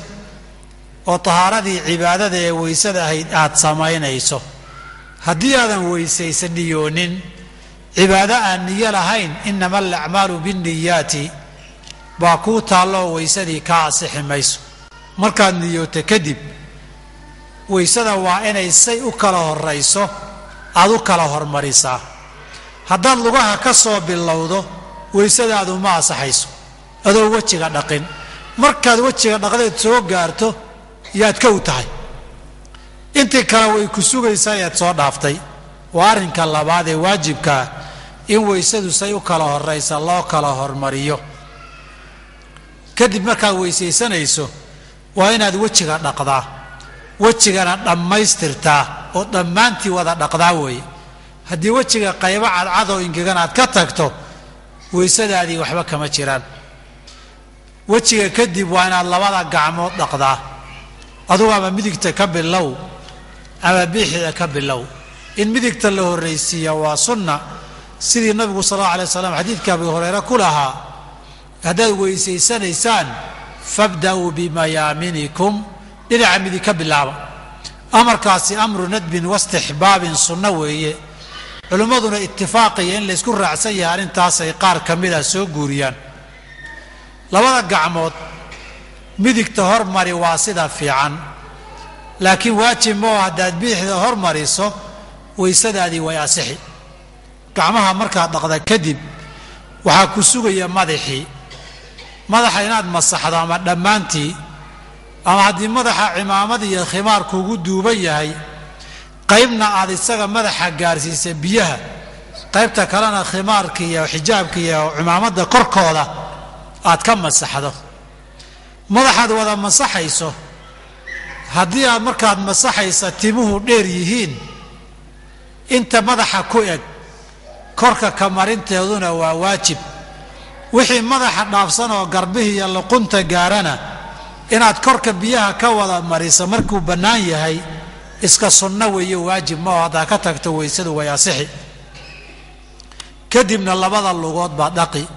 oo tahaaradii cibaadada ee waysada ahayd aad samaynayso haddii aadan weysaysan niyoonin cibaado aan niyo lahayn inama alacmaalu binniyaati baa kuu taalloo waysadii kaa asixi mayso markaad niyooto kadib waysada waa inay say u kala horrayso aad u kala hormarisaa haddaad lugaha ka soo bilowdo waysadaadu ma asaxayso adoo wejiga dhaqin markaad wejiga dhaqdeed soo gaarto yaad ka u tahay intii kale way ku sugaysaa yaad soo dhaaftay waarinka labaad ee waajibka in weysadu say u kala horeysa loo kala hormariyo. kadib markaad weysaysanayso waa inaad wejiga dhaqdaa, wejigana dhammaystirtaa oo dhammaantii wada dhaqdaa weeye. haddii wejiga qaybo cadcad oo ingegan aad ka tagto weysadaadii waxba kama jiraan. wejiga kadib waa inaad labada gacmood dhaqdaa, adugu ama midigta ka bilow ama bidixda ka bilow. in midigta la horraysiiya waa sunna, sidii nabigu sallallahu alayhi wasallam xadiidka Abu Hurayra ku lahaa, haddaad weysaysanaysaan fabda'uu bimayaaminikum, dhinaca midig ka bilaaba. amarkaasi amru nadbin wastixbaabin sunno weeye. culimmaduna ittifaaqiya in laysku raacsan yahay arrintaasay qaar ka mida soo guuriyaan. labada gacmood midigta hormari waa sida fiican, laakiin waajib moo haddaad bidixda hormariso weysadaadii way asixi. gacmaha markaad dhaqda kadib waxaa ku sugaya madaxii. madaxa inaad masaxdo ama dhammaantii, ama haddii madaxa cimaamad iyo khimaar kugu duuban yahay qaybna aad isaga madaxa gaarsiisa biyaha, qaybta kalena khimaarka iyo xijaabka iyo cimaamadda korkooda aad ka masaxdo. madaxaad wada masaxayso, haddii aad markaad masaxaysa timuhu dheer yihiin inta madaxa ku eg, korka ka marinteeduna waa waajib. wixii madaxa dhaafsan oo garbihii iyo luqunta gaarana inaad korka biyaha ka wada mariso markuu bannaan yahay iska sunno weeye, waajib ma oo haddaa ka tagto weysadu way asixi. kadibna labada lugood baa dhaqi,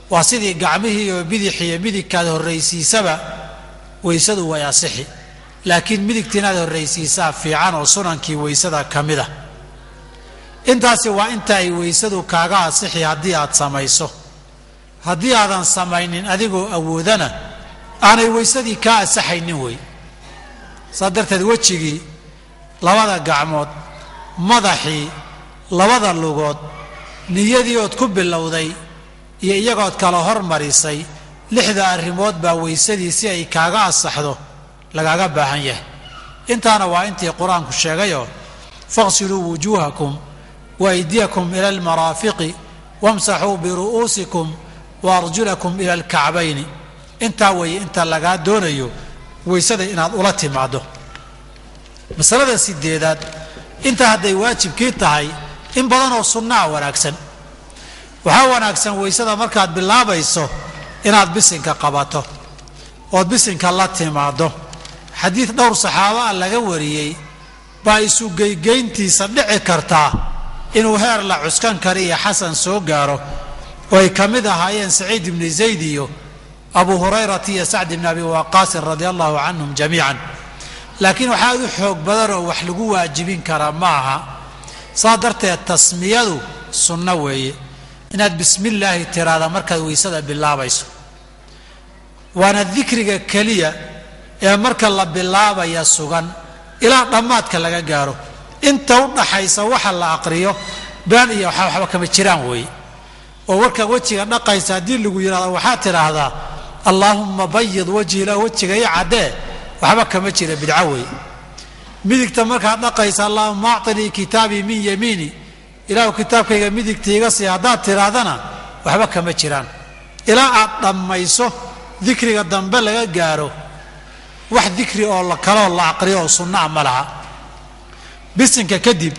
waa sidii gacmihii oo bidix iyo midigkaad horraysiisaba weysadu way asixi. laakiin midigta inaad horraysiisaa fiican oo sunankii weysada ka mid ah. intaasi waa inta ay weysadu kaaga asixi haddii aad samayso. haddii aadan samaynin adigoo awoodana aanay weysadii kaa asaxaynin wey. saa darteed wejigii, labada gacmood, madaxii, labada lugood, niyadii ood ku bilowday iyo iyagood kala hormarisay, 6 arrimood baa weysadii si ay kaaga asaxdo lagaaga baahan yahay. intaana waa intii qur-aanku sheegayoo faqsiluu wujuuhakum wa aydiyakum ila almaraafiqi wamsaxuu biru'uusikum waarjulakum ila alkacbayni. intaa weeye inta lagaa doonayo weysada inaad ula timaaddo. masalada 8aad, inta hadday waajibkii tahay in badan oo sunnaa wanaagsan. waxaa wanaagsan weysada markaad bilaabayso inaad bisinka qabato ood bisinka la timaaddo. xadiid dhowr saxaaba ah laga wariyey baa isu geygeyntiisa dhici kartaa inuu heer la cuskan kara iyo xasan soo gaaro, oo ay ka mid ahaayeen saciid ibni zayd iyo abu hurayrata iyo sacd ibni abi waqaasin radia allahu canhum jamiican. laakiin waxaa u xoog badan oo wax lagu waajibin karaa ma aha. saa darteed tasmiyadu sunno weeye, inaad bismi illaahi tiraada markaad weysada bilaabayso. waana dikriga keliya ee marka la bilaabaya sugan ilaa dhammaadka laga gaaro. inta u dhaxaysa waxa la aqriyo baan iyo waxba kama jiraan weeye. oo warka wejiga dhaqaysa haddii lagu yidhahdo waxaad tidhaahdaa allaahumma bayid wajhi, ilaa wejiga ii caddee, waxba kama jira, bidco weeye. midigta markaad dhaqaysa allaahumma actinii kitaabii min yamiini, ilaahu kitaabkayga midigta iga sii haddaad tidhaahdana waxba kama jiraan. ilaa aad dhammayso dikriga dambe laga gaaro wax dikri oo kaloo la aqriyo oo sunnaa ma laha. bisinka kadib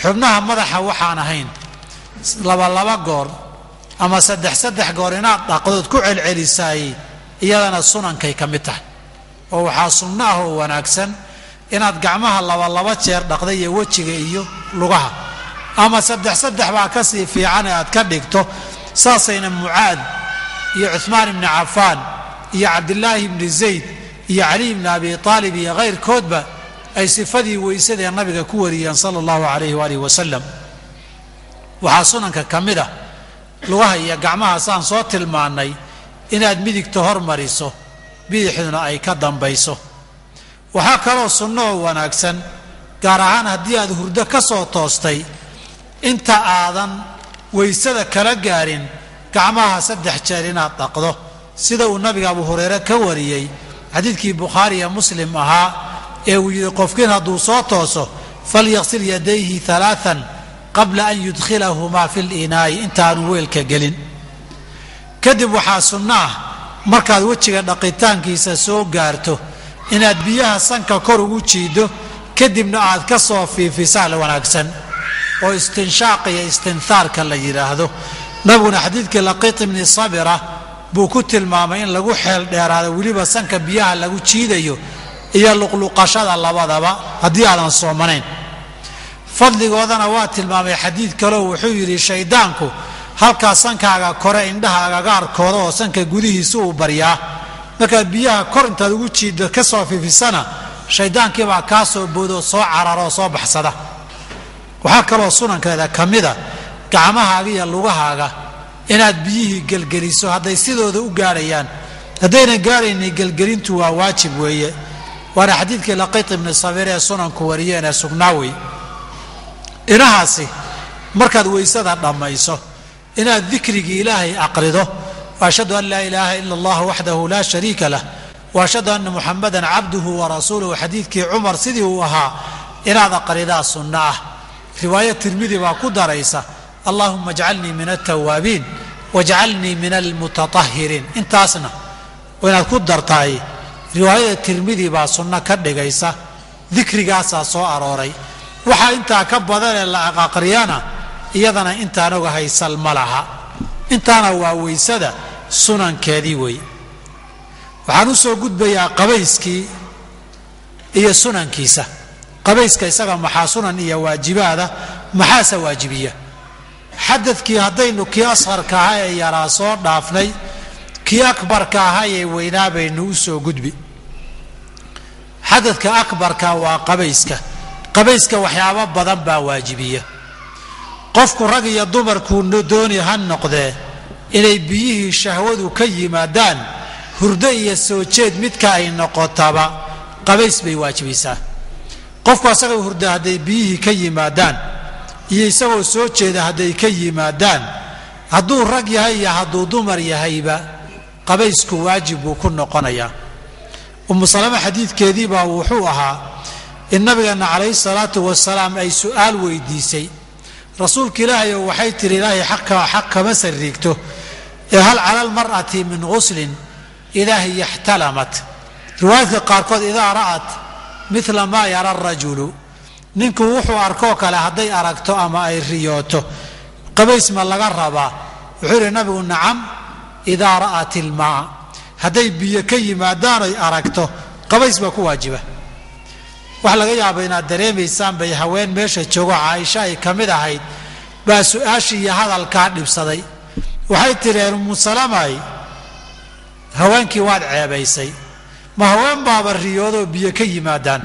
xubnaha madaxa waxaan ahayn 2 goor ama 3 goor inaad dhaqdood ku celcelisaay iyadana sunankay ka mid tahay. oo waxaa sunno ah oo wanaagsan inaad gacmaha 2 jeer dhaqday iyo wejiga iyo lugaha, ama 3 baa ka sii fiican aad ka dhigto. saasayna Mucaad iyo Cuthmaan ibn Cafaan iyo Cabdillaahi ibn Zayd iyo Cali ibn Abi Taalib iyo kayrkoodba ay sifadii weysada ee nabiga ku wariyeen sallallahu alayhi wa alihi wasallam. waxaa sunanka ka mid ah lugaha iyo gacmaha saan soo tilmaanay inaad midigta hormariso, bidixduna ay ka dambayso. waxaa kaloo sunno oo wanaagsan, gaar ahaan haddii aad hurdo ka soo toostay, inta aadan weysada kala gaarin gacmaha 3 jeer inaad dhaqdo, sida uu nabiga Abu Hurayra ka wariyey xadiidkii Bukhaari iyo Muslim ahaa ee uu yidhi qofkiin hadduu soo tooso falyaqsil yadayhi 3 qabla an yudkhilahumaa fi linaa'i intaanu weelka gelin. kadib waxaa sunno ah markaad wejiga dhaqitaankiisa soo gaarto inaad biyaha sanka kor ugu jiido, kadibna aad ka soo fiifisaa la wanaagsan oo istinshaaq iyo istinhaarka la yidhaahdo. nabiguna xadiidkii laqiit ibni sabira buu ku tilmaamay in lagu xeel dheeraado weliba sanka biyaha lagu jiidayo iyo luqluqashada labadaba haddii aadan soomanayn. fadligoodana waa tilmaamay xadiid kaleo wuxuu yidhi shayddaanku halkaa sankaaga kore indhaha agagaarkooda oo sanka gudihiisa uu baryaa, markaad biyaha kor intaad ugu jiiddo ka soo fifisana shayddaankiibaa kaa soo boodoo soo carara oo soo baxsada. waxaa kaloo sunankeeda ka mida gacmahaaga iyo lugahaaga inaad biyihii gelgeliso hadday sidooda u gaadhayaan. haddaynan gaadhaynay gelgelintu waa waajib weeye, waana xadiidkii laqiit ibni sabir ee sunanku wariyeen ee sugnaawi. inahaasi markaad weysada dhammayso inaad dikrigii ilaahay aqrido, waashhadu an laa ilaaha ila allah waxdahu laa shariika lah waashhadu anna muxamadan cabduhu warasuuluhu xadiidkii cumar sidii uu ahaa inaad aqridaa sunno ah. riwaaya tirmidi baa ku daraysa allahuma ajcalnii min altawaabiin wajcalnii min almutatahhiriin. intaasna inaad ku dartaay riwaayada tirmidi baa sunno ka dhigaysa, dikrigaasaa soo arooray. waxaa intaa ka badanee la aqriyana iyadana intaan ogahay sal ma laha. intaana waa weysada sunankeedii wey. waxaan u soo gudbayaa qabayskii iyo sunankiisa. qabayska isaga maxaa sunan iyo waajibaada, maxaase waajibiya? xadadkii haddaynu kii asqarka ahaa ee yaraa soo dhaafnay, kii akbarka ahaa ee weynaa baynu u soo gudbi. xadadka akbarka waa qabayska. qabayska waxyaabo badan baa waajibiya. qofku rag iyo dumarkuu dooni ha noqdee inay biyihii shahwadu ka yimaadaan, hurdo iyo soo jeed midka ay noqotaba qabays bay waajibaysaa. qofku asagoo hurda hadday biyihii ka yimaadaan iyo isagoo soo jeeda hadday ka yimaadaan, hadduu rag yahay iyo hadduu dumar yahayba qabaysku waajib buu ku noqonayaa. umu salama xadiidkeedii baa wuxuu ahaa in nabigeenna calayhi salaatu wasalaam ay su'aal weydiisay. rasuulka ilaahay oo waxay tihi ilaahay xaq kama sariigto ee hal cala almar'ati min ghuslin idaa hiya ixtalamat. riwaayadka qaarkood idaa ra'at midla maa yara arajulu, ninku wuxuu arkoo kale hadday aragto ama ay riyooto qabays ma laga rabaa? wuxuu yidhi nabigu nacam idaa ra'at ilmaa, hadday biyo ka yimaadaan oy aragto qabays baa ku waajiba. waxa laga yaaba inaad dareemaysaan bay haween meesha joogo caaisha ay ka mid ahayd baa su-aashii iyo hadalkaa dhibsaday. waxay tireen umu salamay haweenkii waad ceebaysay, ma haween baaba riyoodoo biyo ka yimaadaan?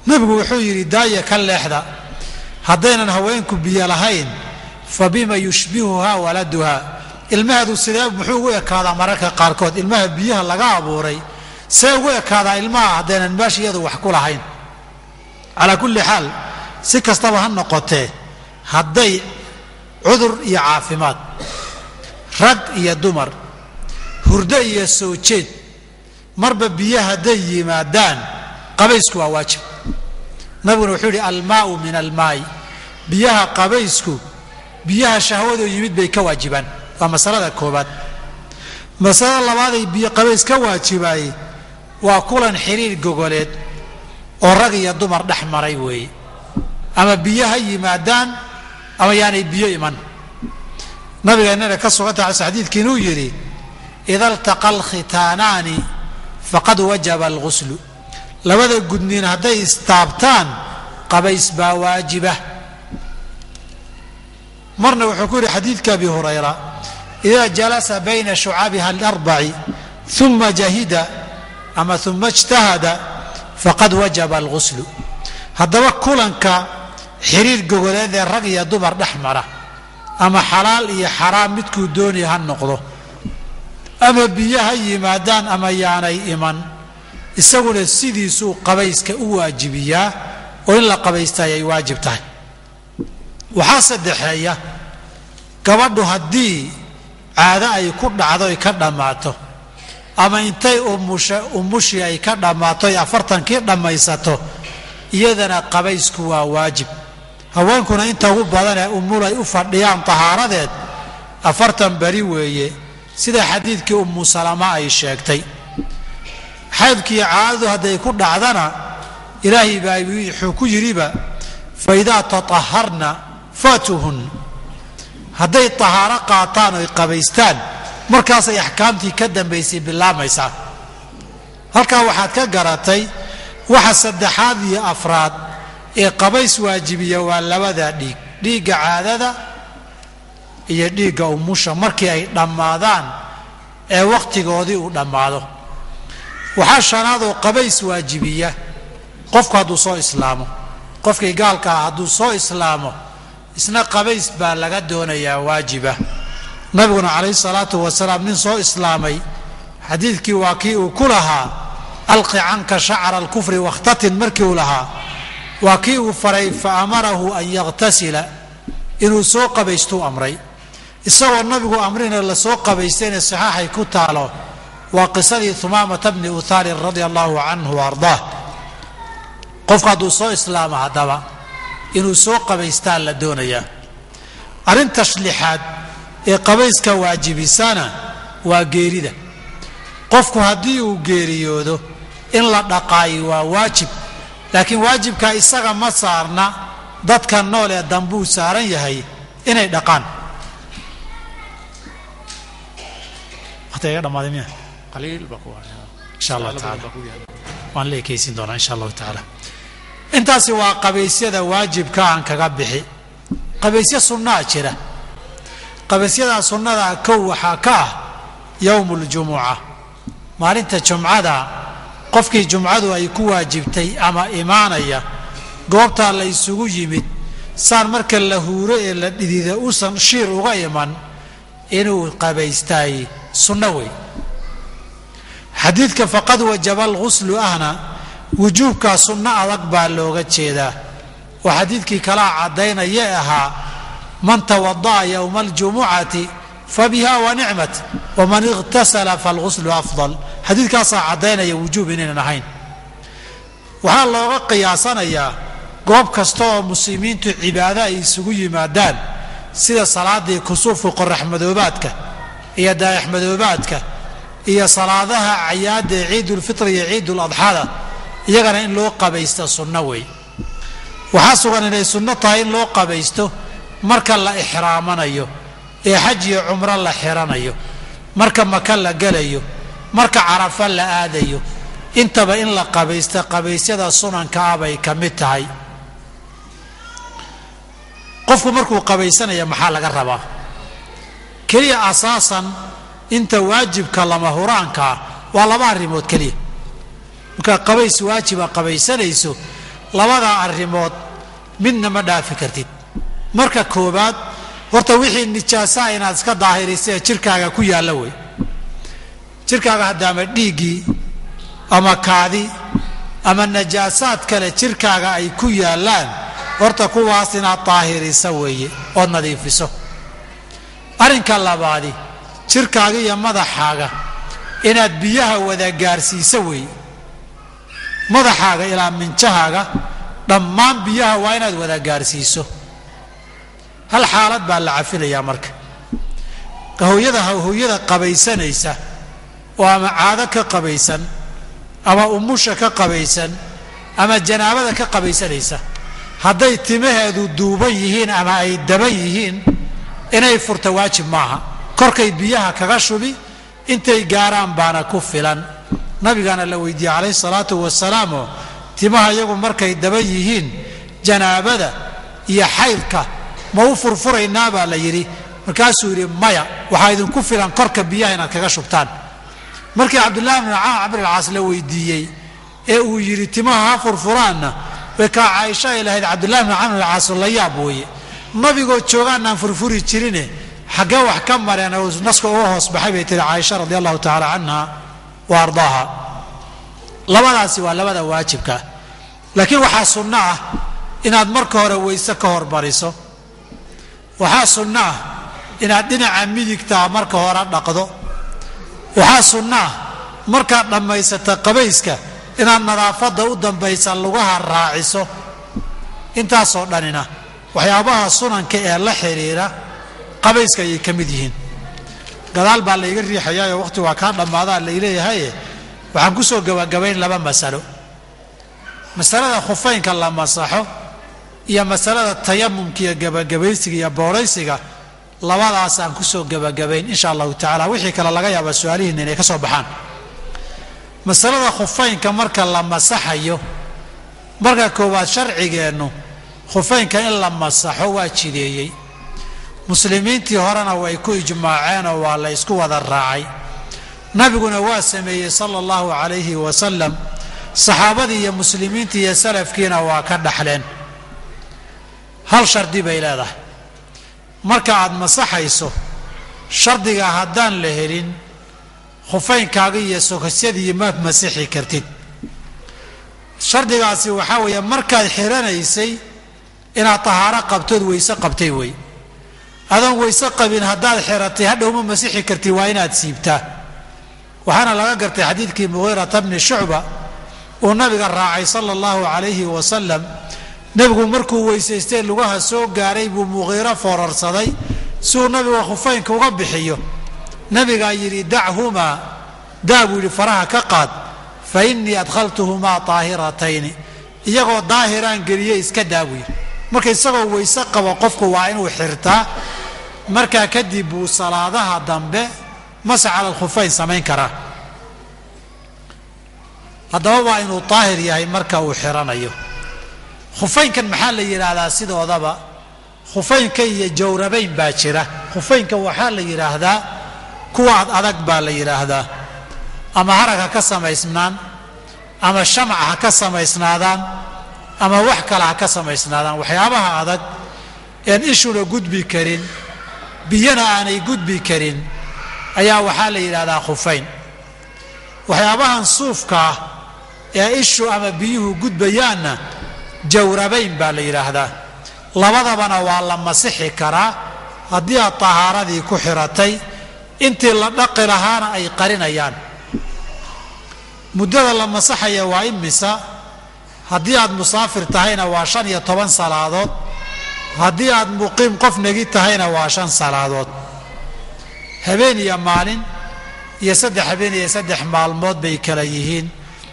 nabigu wuxuu yidhi daaya ka leexda, haddaynan haweenku biyo lahayn fa bima yushbihuhaa waladuhaa, ilmaheedu sidee muxuu ugu ekaadaa? mararka qaarkood ilmaha biyaha laga abuuray see ugu ekaadaa ilmaha haddaynan meesha iyadu wax ku lahayn? calaa kulli xaal si kastaba ha noqotee, hadday cudur iyo caafimaad, rag iyo dumar, hurdo iyo soo jeed, marba biyo hadday yimaadaan qabaysku waa waajib. nabiguna wuxuu yidhi almaau min almaa'i, biyaha qabaysku biyaha shahwadoo yimid bay ka waajibaan. waa masalada koobaad. masalada labaaday biyo qabays ka waajibaayey waa kulan xiriir gogoleed oo rag iyo dumar dhex maray weeye. ama biyo ha yimaadaan ama yaanay biyo iman. nabigeennana ka suganta xadiidkii inuu yidhi ida altaqa alkhitaanaani faqad wajaba alguslu, labada gudniin hadday istaabtaan qabays baa waajiba. marna wuxuu ku yidhi xadiidka abi hurayra idaa jalasa bayna shucabiha alarbaci uma jahida ama uma ijtahada faqad wajaba alguslu. haddaba kulanka xiriir gogoleed ee rag iyo dumar dhex mara, ama xalaal iyo xaraam midkuu doonaya ha noqdo, ama biyo ha yimaadaan ama yaanay iman, isaguna sidiisuu qabayska u waajibiyaa oo in la qabaystay ay waajib tahay. waxaa saddexeeya gabadhu haddii caado ay ku dhacdo ay ka dhammaato, ama intay umushi ay ka dhammaato ay 40kii dhammaysato iyadana qabaysku waa waajib haweenkuna inta ugu badan ee umulay u fadhiyaan tahaaradeed 40 bari weeye sida xadiidkii ummu salama ay sheegtay xaydkii caadadu hadday ku dhacdana ilaahay baa wuxuu ku yiriba fayda tatahharna fatuhun hadday tahaara qaataan oo qabaystaan markaas ay ahkaamtii ka dambeysay bilaamaysa halka waxaad ka garatay waxa saddexaad iyo afraad ee qabays waajibiya waa labada dhiigga caadada iyo dhiigga umusha markii ay dhamaadaan ee waqtigoodii uu dhamaado waxa shanaad oo qabays waajibiya qofka hadduu soo islaamo qofkii gaalka ah hadduu soo islaamo isna qabays baa laga doonayaa waajiba nabiguna calayhi salaatu wasalaam nin soo islaamay xadiidkii waa kii uu ku lahaa alqi canka shacra alkufri wakhtatin markii uu lahaa waa kii uu faray fa amarahu an yaghtasila inuu soo qabaystuu amray isagoo nabigu amrina la soo qabaystayna saxaaxay ku taalo waa qisadii Thumaamata bni Uthaalin radia allahu canhu wa ardaah qofka hadduu soo islaamo haddaba inuu soo qabaystaa la doonayaa arrinta lixaad ee qabayska waajibisana waa geerida qofku haddii uu geeriyoodo in la dhaqaayo waa waajib laakiin waajibka isaga ma saarna dadka nool ee dambuu saaran yahay inay dhaqaan قليل بقوا إن شاء الله تعالى وأن لي كيسين دونا إن شاء الله تعالى أنت سوى قبيسية واجب كان كقبحي قبيسية سنة شرة قبيسية سنة كو حكاه يوم الجمعة ما أنت جمعة قفك جمعة ويكون واجبتي أما إيمانية قوبت الله يسوق يمد صار مركل له رؤية إذا أوصل شير وغيمان إنه قبيستاي سنوي حديثك فقد وجب الغسل أهنا وجوبك سنة أكبر لوغة جيدا وحديثك كلا عدينا يأها من توضأ يوم الجمعة فبها ونعمت ومن اغتسل فالغسل أفضل حديثك صح عدينا يوجوب إننا نحين وحال الله قياسنا يا قوب كستوى مسلمين عبادة يسوي مادان سيدة صلاة دي كسوف وقرح مذوباتك إيا دايح مذوباتك إيا صلاةها عياد عيد الفطر عيد الأضحى يغنى إن لو قبيسته سنوي وحاسوا أن سنتها إن لو قبيسته مركا لا إحرامنا أيو إيا حج عمر الله حيران أيو مركا مكان لا قال أيو مركا عرفا لا آد أيو انتبه إن لا قبيسته قبيسته سنن كعبي كمتهاي qofku markuu qabaysanaya maxaa laga rabaa kaliya asaasan inta waajibka lama huraanka waa laba arimood kaliya marka qabays waajiba qabaysanayso labada arimood midna ma dhaafi kartid marka koobaad horta wixii nijaasa inaad iska daahirisay jirkaaga ku yaala way jirkaaga hadama dhiigi ama kaadi ama najaasaad kale jirkaaga ay ku yaalaan horta kuwaas inaad daahirisa weeye oo nadiifiso arrinka labaadi jirkaaga iyo madaxaaga inaad biyaha wada gaarsiiso weeye madaxaaga ilaa minjahaaga dhammaan biyaha waa inaad wada gaarsiiso hal xaalad baa la cafinayaa marka hooyada qabaysanaysa oo ama caado ka qabaysan ama umusha ka qabaysan ama janaabada ka qabaysanaysa hadday timaheedu duuban yihiin ama ay daban yihiin inay furto waajib maaha korkay biyaha kaga shubi intay gaaraan baana ku filan nabigana la weydiiyey calayhi salaatu wasalaam timaha iyagu markay daban yihiin janaabada iyo xaydka ma u furfuraynaa baa la yidhi markaasuu yidhi maya waxaa idinku filan korka biyaha inaad kaga shubtaan markii cabdullaahi bn camr alcaas la weydiiyey ee uu yidhi timaha ha furfuraanna وكا عائشة إلى هيد عبد الله بن عمرو العاص الله يابوي نبيغو جوغانا فرفوري جيرينه حقا وحكم مرينا نسكو وهوس بحبيبه عائشة رضي الله تعالى عنها وارضاها لبداسي waa labada waajibka laakiin waxa sunnah inaad marka hore weyse ka hor bariso waxa sunnah inaad dhinaca midigta marka hore dhaqdo waxa sunnah marka dhamaysato qabayska inaad nadaafadda u dambaysa lugaha raaciso intaasoo dhanina waxyaabaha sunanka ee la xiriira qabayska ayay ka mid yihiin. gadaal baa layga riixayaa oo waqti waa kaa dhammaadaa layleeyahay waxaan ku soo gabagabayn laba masalo. masalada khufaynka la masaxo iyo masalada tayamumka iyo gabagabaysiga iyo booraysiga labadaas aan ku soo gabagabayn insha allahu tacaala. wixii kale laga yaaba su'aalihiin inay ka soo baxaan. masalada khufaynka marka la masaxayo marka koowaad sharcigeennu khufaynka in la masaxo waa jideeyey. muslimiintii horena way ku ijmaaceen oo waa la isku wada raacay. nabiguna waa sameeyey sala allahu calayhi wasalam, saxaabadii iyo muslimiintii iyo salafkiina waa ka dhaxleen. hal shardi bay leedahay marka aad masaxayso. shardiga haddaan la helin khufaynkaaga iyo sokasyadii ma masixi kartid. shardigaasi waxaa weeye markaad xiranaysay inaad tahaaro qabtood weyse qabtay wey. adoon weyse qabin haddaad xiratay hadhow ma masixi kartid, waa inaad siibtaa. waxaana laga gartay xadiidkii mugiirata bni shucba uu nabiga raacay sala allahu calayhi wasalam. nebigu markuu weysaystee lugaha soo gaaray buu mugiiro foorarsaday si uu nabiga khufaynka uga bixiyo. nabigaa yidhi dachumaa, daa buu yidhi faraha ka qaad, fa innii adkhaltuhumaa daahiratayni, iyagoo daahiraan geliyey iska daa buu yidhi. marka isagoo weyse qabo qofku waa inuu xirtaa. markaa kadib buu salaadaha dambe masax cala alkhufayn samayn karaa. haddaba waa inuu daahir yahay marka uu xiranayo. khufaynkan maxaa la yidhaahdaa sidoodaba? khufaynka iyo jawrabayn baa jira. khufaynka waxaa la yidhaahdaa kuwa ad adag baa la yidhaahdaa, ama harag ha ka samaysnaan, ama shamac ha ka samaysnaadaan, ama wax kale ha ka samaysnaadaan. waxyaabaha adag een ishuna gudbi karin, biyana aanay gudbi karin ayaa waxaa la yidhahdaa khufayn. waxyaabahan suufka ah ee ishu ama biyuhu gudbayaanna jawrabayn baa la yidhaahdaa. labadabana waa la masixi karaa haddii aad tahaaradii ku xiratay, intii la dhaqi lahaana ay qarinayaan. muddada la masaxaya waa imisa? haddii aad musaafir tahayna waa 15 salaadood, haddii aad muqiim qof negi tahayna waa 5 salaadood. habeen iyo maalin iyo 3 habeen iyo 3 maalmood bay kala yihiin,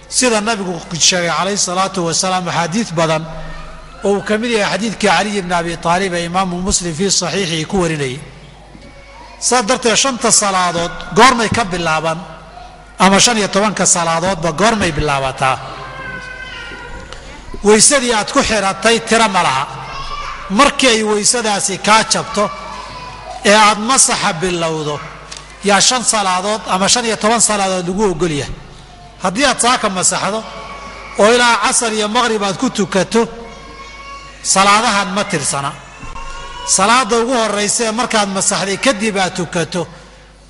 sida nabigu sheegay calayhi salaatu wasalaam axaadiid badan oo uu ka mid yahay xadiidkii caliy bni abi aalib ee imaamu muslim fii saxiixii ku warinayay. saas darteed 5 salaadood goormay ka bilaaban, ama 15 salaadoodba goormay bilaabataa? weysadii aad ku xiratay tira ma laha. markii ay weysadaasi kaa jabto ee aad masaxa bilowdo yaa 5 salaadood ama 15 salaadood lagu ogol yahay. haddii aad saaka masaxdo oo ilaa casar iyo maqrib aad ku tukato, salaadahan ma tirsana. salaada ugu horraysa ee markaad masaxday kadib aad tukato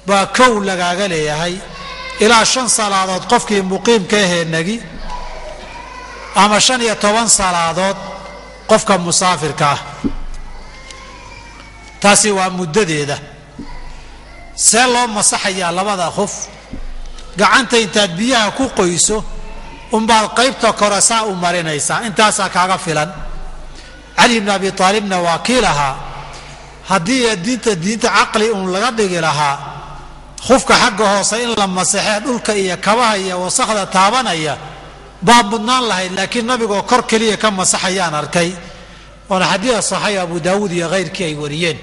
baa kow lagaaga leeyahay. ilaa 5 salaadood qofkii muqiimka ahee nagi, ama 15 salaadood qofka musaafirka ah. taasi waa muddadeeda. see loo masaxayaa labada khuf? gacanta intaad biyaha ku qoyso unbaad qaybta kore saa u marinaysaa, intaasaa kaaga filan. cali bni abi aalibna waa kii lahaa haddii diinta caqli uun laga dhigi lahaa khufka xagga hoose in la masaxee dhulka iyo kabaha iyo wasakhda taabanaya baa mudnaan lahayd, laakiin nabigoo kor keliya ka masaxayaan arkay, waana xadiid saxiix abu daawuud iyo kayrkii ay wariyeen.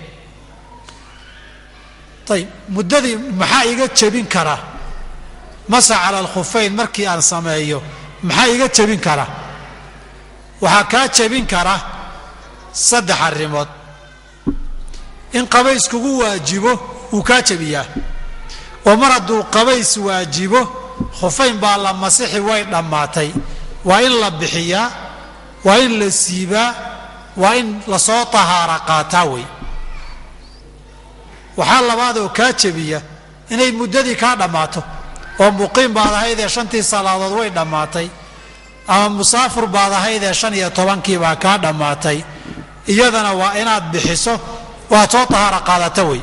ayib, muddadii maxaa iga jebin kara masax cala alkhufayn markii aan sameeyo? maxaa iga jebin kara? waxaa kaa jebin kara 3 arrimood. in qabays kugu waajibo wuu kaa jebiyaa, oo mar hadduu qabays waajibo khufayn baa la masixi way dhammaatay. waa in la bixiyaa, waa in la siibaa, waa in lasoo tahaara qaataa wey. waxaa labaadoo kaa jebiya inay muddadii kaa dhammaato, oo muqiim baad ahaydee 5 salaadood way dhammaatay, ama musaafir baad ahaydee 15 baa kaa dhammaatay. iyadana waa inaad bixiso waad soo tahaara qaadata wey.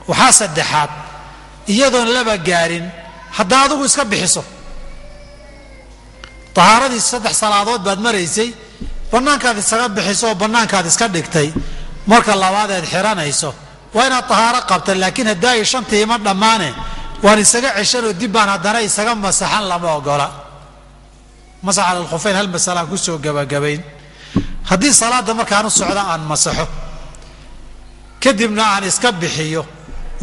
waxaa saddexaad, iyadoon laba gaarin haddaa adigu iska bixiso tahaaradii 3 salaadood baad maraysay banaankaad isaga bixiso banaankaad iska dhigtay marka labaad aad xiranayso waa inaad tahaaro qabto laakiin haday shantii ma dhamaane waan isaga ceshano dib baan hadana isaga masaxan lama ogola masax al khufeen hal masala ku soo gabagabayn hadii salaada markaan u socdo aan masaxo kadibna aan iska bixiyo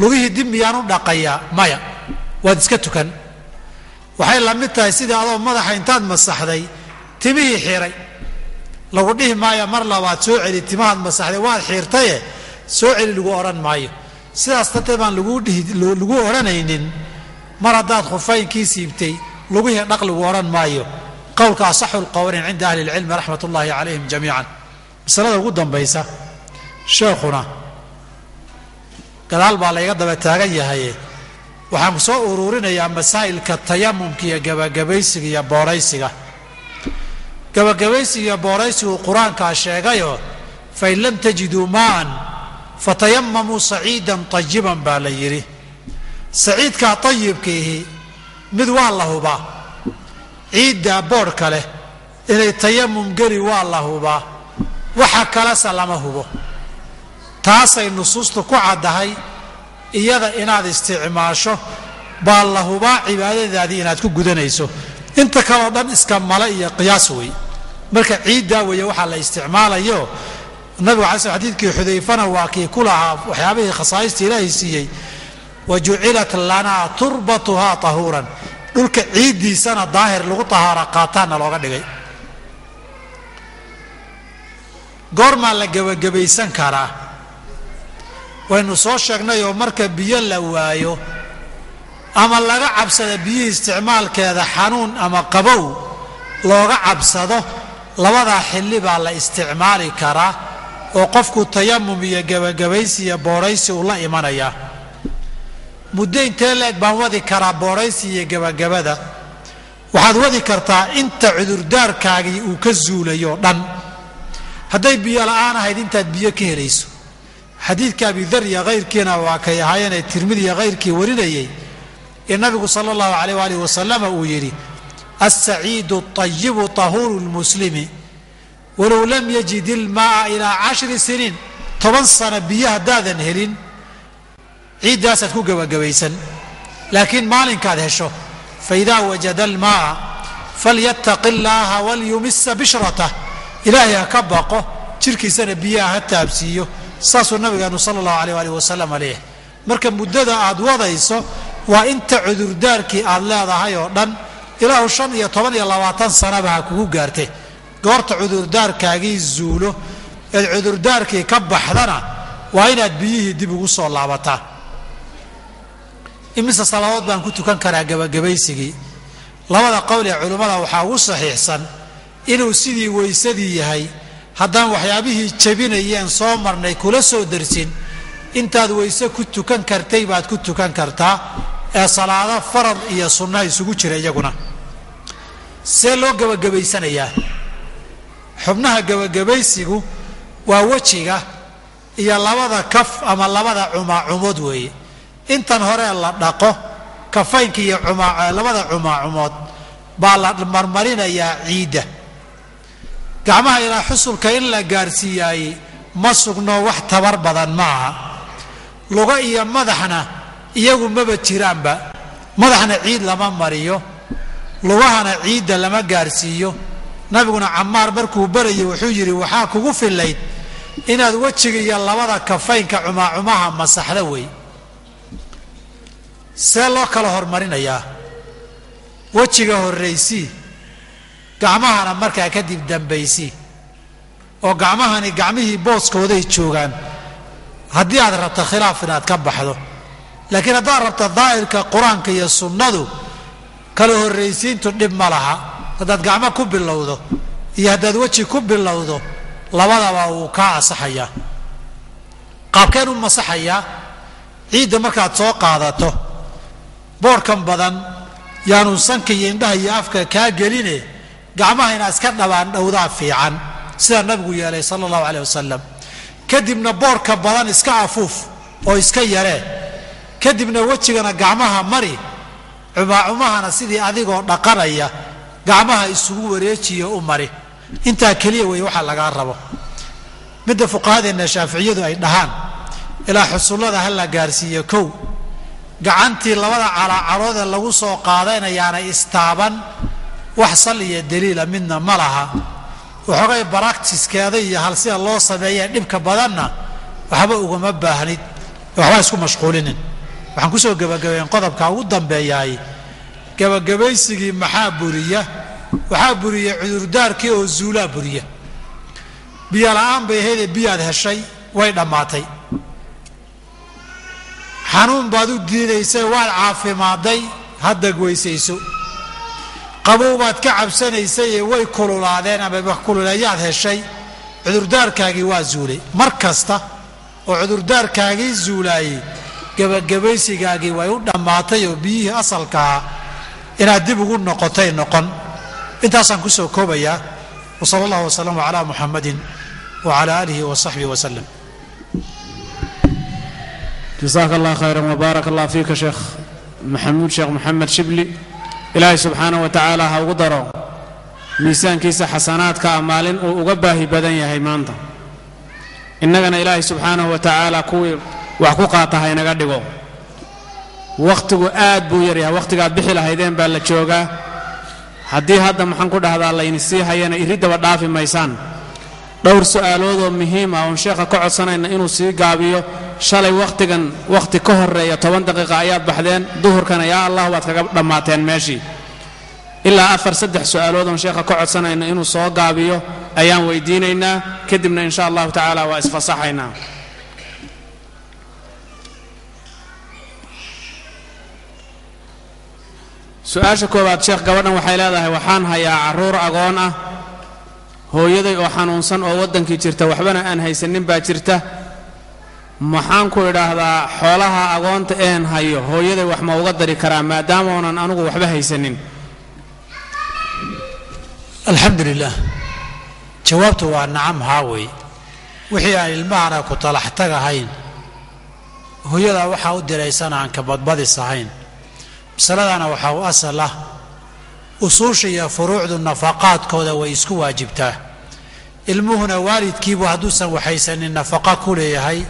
lugihii dib miyaan u dhaqayaa maya waad iska tukan waxay la mid tahay sidii adoo madaxa intaad masaxday timihii xiray lagu dhihi maayo mar labaad soo celi timahaad masaxday waad xiirtay soo celi lagu oran maayo sidaas dadka baan lagu oranaynin mar hadaad khufaynkii siibtay lugihii dhaq lagu oran maayo qowlka sahul qawrin inda ahli ilm rahmatullahi alayhim jamii'an masalada ugu dambaysa sheekhuna gadaal baa laga daba taagan yahay waxaan soo ururinayaa masaa'ilka tayammumka iyo gabagabaysiga iyo booraysiga gabagabaysiga iyo booraysigu quraanka sheegayo fa in lam tajidu ma'an fatayammamu sa'iidan tayyiban baa la yiri sa'iidka tayyibkihi mid waa la huba ciida boor kale inay tayammum geli waa la huba waxa kala salama hubo taasay nusuustu ku cadahay iyada inaad isticmaasho baa la huba cibaadadaadii inaad ku gudanayso inta kale dhan iska mala iyo qiyaas way marka ciida way waxa la isticmaalayo nabiga xasan xadiidkii xudayfana waa kii kulaha waxyaabihii khasaayista ilaahay siiyay waju'ilat lana turbatuha tahuran dhulka ciidiisana daahir lagu tahaara qaataana looga dhigay goorma la gabagabaysan karaa waynu soo sheegnay oo marka biyo la waayo ama laga cabsado biyo isticmaalkeeda xanuun ama qabow looga cabsado labada xilli baa la isticmaali karaa oo qofku tayammum iyo gabagabaysi iyo booraysi uu la imanaya muddo intee leeg baan wadi karaa booraysi iyo gabagabada waxaad wadi kartaa inta cudurdaarkaagii uu ka zuulayo dhan hadday biyo la'aan ahayd intaad biyo ka helayso xadiidka Abi Dharr iyo qayrkiina waa kay ahaayeen Tirmidhi iyo qayrkii warinayay in nabigu sallallahu alayhi wa sallam uu yiri as-sa'iidu at-tayyib tahuru al-muslimi walaw lam yajid al-ma'a ila 10 sinin 10 sana biyaha daadan helin ciidaasad ku gabagabaysan laakiin maalinkaad hesho fa idha wajada al-ma'a falyattaqillaha wal yumiss bishratahu ilaahi ka baqo jirkiisana biyaha taabsiyo saasuu nabigeenu sallallahu alayhi wa sallam alayhi marka muddada aad wadayso waa inta cudurdaarkii aad leedahay oo dhan ilaa 5 iyo 10 iyo 20 sano baa kugu gaartay goorta cudurdaarkaagii zuulo ee cudurdaarkii ka baxdana waa inaad biyihii dib ugu soo laabataa imisa salaad baan ku tukan karaa gabagabaysigii labada qowl ee culimada waxa ugu saxiixsan inuu sidii weysadii yahay haddaan waxyaabihii jabinayeen soo marnay kula soo darsin intaad weyse ku tukan kartay baad ku tukan kartaa ee salaado farad iyo sunna isugu jira iyaguna see loo gabagabaysanayaa xubnaha gabagabaysigu waa wajiga iyo labada kaf ama labada cumaacumood weeye intan hore la dhaqo kafaynka iyo labada cumaacumood baa la marmarinayaa ciida gacmaha ilaa xusulka in la gaarsiiyay ma sugno wax tabar badan maaha luga iyo madaxna iyagu maba jiraanba madaxna ciid lama mariyo lugahana ciida lama gaarsiiyo nabiguna Ammaar markuu barayay wuxuu yiri waxaa kugu filayd inaad wajiga iyo labada kafaynka cumaacumaha masaxda way see loo kala hormarinayaa wajiga horreysi gacmahana markaa kadib dambaysi oo gacmahani gacmihii booskooday joogaan haddii aad rabto khilaaf inaad ka baxdo laakiin haddaad rabto daa'irka quraanka iyo sunnadu kala horreysiintu dhib ma laha haddaad gacmo ku bilowdo iyo haddaad weji ku bilowdo labadaba uu ka asaxayaa qaabkeen u masaxayaa ciidda markaad soo qaadato boorkan badan yaanu sanka iyo indhaha iyo afka kaa geline gacmaha inaad iska dhabaan dhowdaa fiican sida nabigu yeelay sallallahu alayhi wasallam kadibna boorka badan iska afuuf oo iska yaree kadibna wajigana gacmaha mari cumaacumahana sidii adigoo dhaqanaya gacmaha isugu wareejiyo u mari intaa kaliya way waxa laga rabo midda fuqahadeena shaaficiyadu ay dhahaan ilaa xusullada hal la gaarsiiyo kow gacantii labada calaacarood lagu soo qaadanayaana istaaban wax sal iyo daliila midna ma laha waxoogay practice-keeda iyo hal sida loo sameeyo dhibka badanna waxba uguma baahnid waxba isku mashquulinin waxaan ku soo gabagabeeyay qodobka ugu dambeeyay gabagabaysigii maxaa buriya waxaa buriya cudurdaarkii oo zuula buriya biyo la'aan bay heeday biyaad heshay way dhammaatay xanuun baad u diidaysay waad caafimaaday hadda goysayso qabow baad ka cabsanaysay way kululaadeen ama wax kululeeyaad heshay cudurdaarkaagii waa zuulay mar kasta oo cudurdaarkaagii zuulayay gabagabaysigaagii way u dhammaatay oo biyihii asalka inaad dib ugu noqotay noqon intaasaan ku soo koobayaa wa sallallahu wasallam ala muhammadin wa ala alihi wa sahbihi wa sallam جزاك الله خيرا وبارك الله فيك شيخ محمد شبلي إلهي سبحانه وتعالى هاوقدره ميسان كيسا حسنات كأمالين وقباهي بدن يا هيمانتا إننا إلهي سبحانه وتعالى كوي وحقوقاتها ينقدقو وقتك آد بو يريها وقتك آد بحي لهيدين بالجوغا haddii hadda maxaan ku dhahdaa laynisii hayana iridda wadhaafi maysaan dhowr su'aaloodoo muhiim ah oon sheekha ka codsanayna inuu sii gaabiyo shalay waqti ka horeeya 10 daqiiqo ayaad baxdeen duhurkana yaa allah waad kaga dhammaateen meeshii ilaa 3 su'aalood oon sheekha ka codsanayna inuu soo gaabiyo ayaan weydiinaynaa kadibna insha allahu tacaala waa isfasaxaynaa su-aasha koowaad sheekh gabadhan waxay leedahay waxaan hayaa carruur agoon ah hooyaday oo xanuunsan oo waddankii jirta waxbana aan haysanin baa jirta maxaan ku idhaahdaa xoolaha agoonta een hayo hooyaday wax ma uga dari karaa maadaama oonan anugu waxba haysanin alxamdulilah jawaabtu waa nacam haawey wixii aan ilmahana ku talax tagahayn hooyadaa waxaa u diraysana aan ka badbadis ahayn masaladana waxaa u asal ah usuusha iyo furuucdu nafaqaadkooda way isku waajibtaa ilmuhuna waalidkiibu hadduusan waxaysanin nafaqa ku leeyahay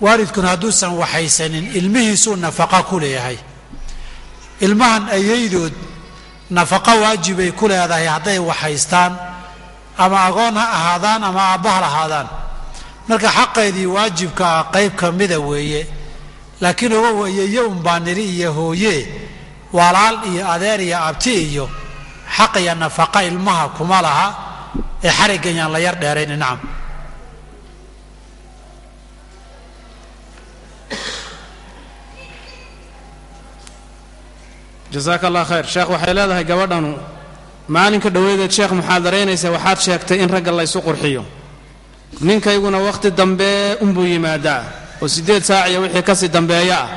waalidkuna hadduusan waxaysanin ilmihiisuu nafaqa ku leeyahay ilmahan ayaydood nafaqa waajibay ku leedahay hadday waxaystaan ama agoon ha ahaadaan ama aabbaha lahaadaan marka xaqeedii waajibka ah qayb ka mida weeye laakiin uga weeyeye unbaa niri iyo hooye walaal iyo adeer iyo abti iyo xaq iyo nafaqa ilmaha kuma laha ee xariggan yaan la yar dheerayn nacam jazaaka allah khayr sheekh waxay leedahay gabadhanu maalinka dhoweedeed sheekh muxaadaraynaysa waxaad sheegtay in ragga laysu qurxiyo ninkayguna wakhti dambe unbuu yimaadaa oo 8 saac iyo wixii ka sii dambeeya ah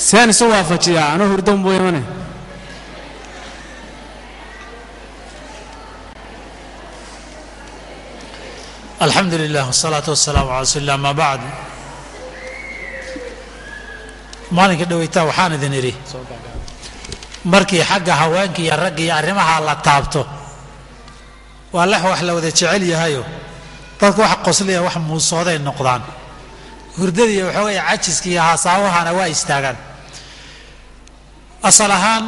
saan isu waafajiyaa anoo hurdo unbuu imane الحمد لله والصلاة والسلام على رسول الله ما بعد maalinka dhaweytaa waxaan idin idhi markii xagga haweenka iyo ragga iyo arrimaha la taabto waa lex wax la wada jecel yahayo dadku wax qosliya wax muusooday noqdaan hurdada iyo waxoogay cajiska iyo haasaawahana waa istaagaan asal ahaan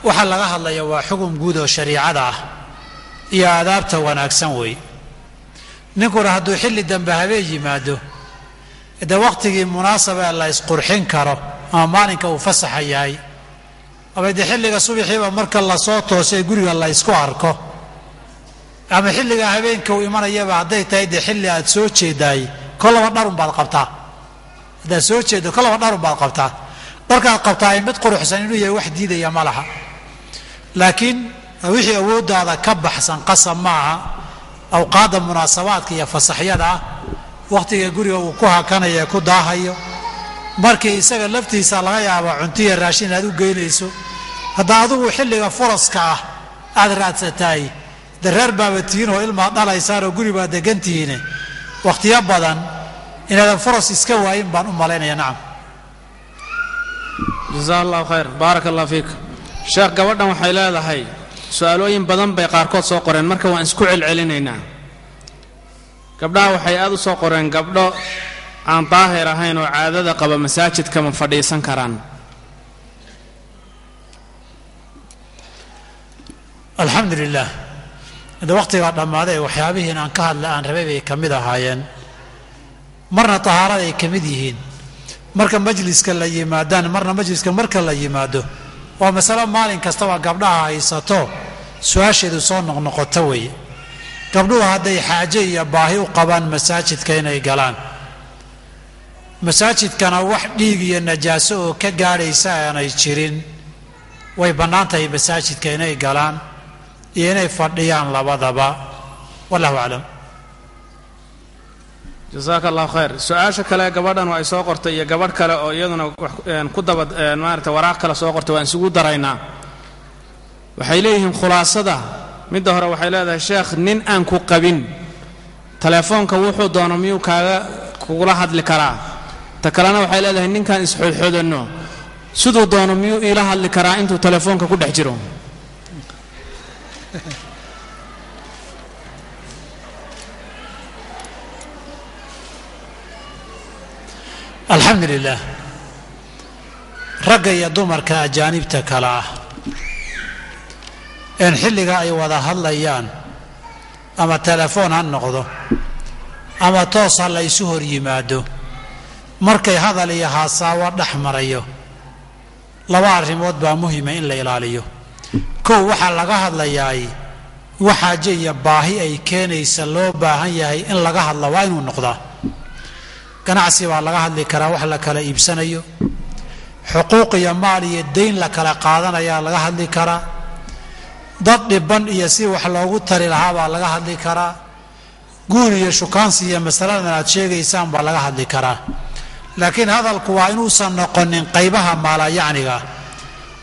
waxa laga hadlaya waa xukun guud oo shariicada ah iyo aadaabta wanaagsan wey ninkuna hadduu xilli dambe habeen yimaado de waqtigii munaasaba la isqurxin karo ama maalinka uu fasaxa yahay ama de xilliga subaxiiba marka la soo toosay guriga la isku arko ama xilliga habeenka uu imanayaba hadday tahay de xilli aad soo jeedaay kolaba dharun baad qabtaa haddaad soo jeedo kolaba dharun baad qabtaa dharkaad qabtaa mid quruxsan inuu yahay wax diidaya ma laha laakiin wixii awooddaada ka baxsan qasab maaha awqaadda munaasabaadka iyo fasaxyada ah waqtiga guriga uu ku hakanaya ku daahayo markii isaga laftiisa laga yaabo cuntiya raashin aad u geynayso hadda adigu xilliga furaska ah aad raadsataay dareer baabatihiin oo ilmaa dhalaysaan oo guri baa degantihiin waqtiyo badan inaadan furas iska waayin baan u malaynaya nacam jazaa allahu khayr baaraka allah fiik sheekh gabadhan waxay leedahay su'aalooyin badan bay qaarkood soo qoreen marka waan isku celcelinaynaa gabdhaha waxay aad u soo qoreen gabdho aan daahir ahayn oo caadada qaba masaajidka ma fadhiisan karaan alxamdulilah inta waqtigaa dhammaaday waxyaabihiin aan ka hadla aan rabay bay ka mid ahaayeen marna tahaarada ay ka mid yihiin marka majliska la yimaadaan marna majliska marka la yimaado waa masalo maalin kastaba gabdhaha haysato su-aasheedu soo noqnoqoto weeye gabdhuhu hadday xaaje iyo baahi u qabaan masaajidka inay galaan masaajidkana wax dhiig iyo najaaso oo ka gaadhaysa aanay jirin way bannaan tahay masaajidka inay galaan iyo inay fadhiyaan labadaba wallahu aclam jazaaka allahu khayr su-aasha kale gabadhan ay soo qortay iyo gabadh kale oo iyaduna ku daba maaragtay waraaq kale soo qortay waan isugu daraynaa waxay leeyihiin khulaasada midda hore waxay leedahay sheekh nin aan ku qabin telefoonka wuxuu doono miyuu kugula hadli karaa ta kalena waxay leedahay ninkaan isxoodxoodanno siduu doono miyuu iila hadli karaa intuu telefoonka ku dhex jiro alxamdu lilah ragga iyo dumarka ajaanibta kale ah een xilliga ay wada hadlayaan ama telefoon ha noqdo ama toos ha la isu hor yimaado markay hadal iyo haasaawo dhex marayo laba arrimood baa muhima in la ilaaliyo kow waxaa laga hadlayaay waxaaje iyo baahi ay keenaysa loo baahan yahay in laga hadla waa inuu noqdaa ganacsi baa laga hadli karaa wax la kala iibsanayo xuquuq iyo maal iyo dayn la kala qaadanayaa laga hadli karaa dad dhiban iyo si wax loogu tari lahaa baa laga hadli karaa guur iyo shukaansi iyo masaladan aad sheegaysaan baa laga hadli karaa laakiin hadalku waa inuusan noqonin qaybaha maalayacniga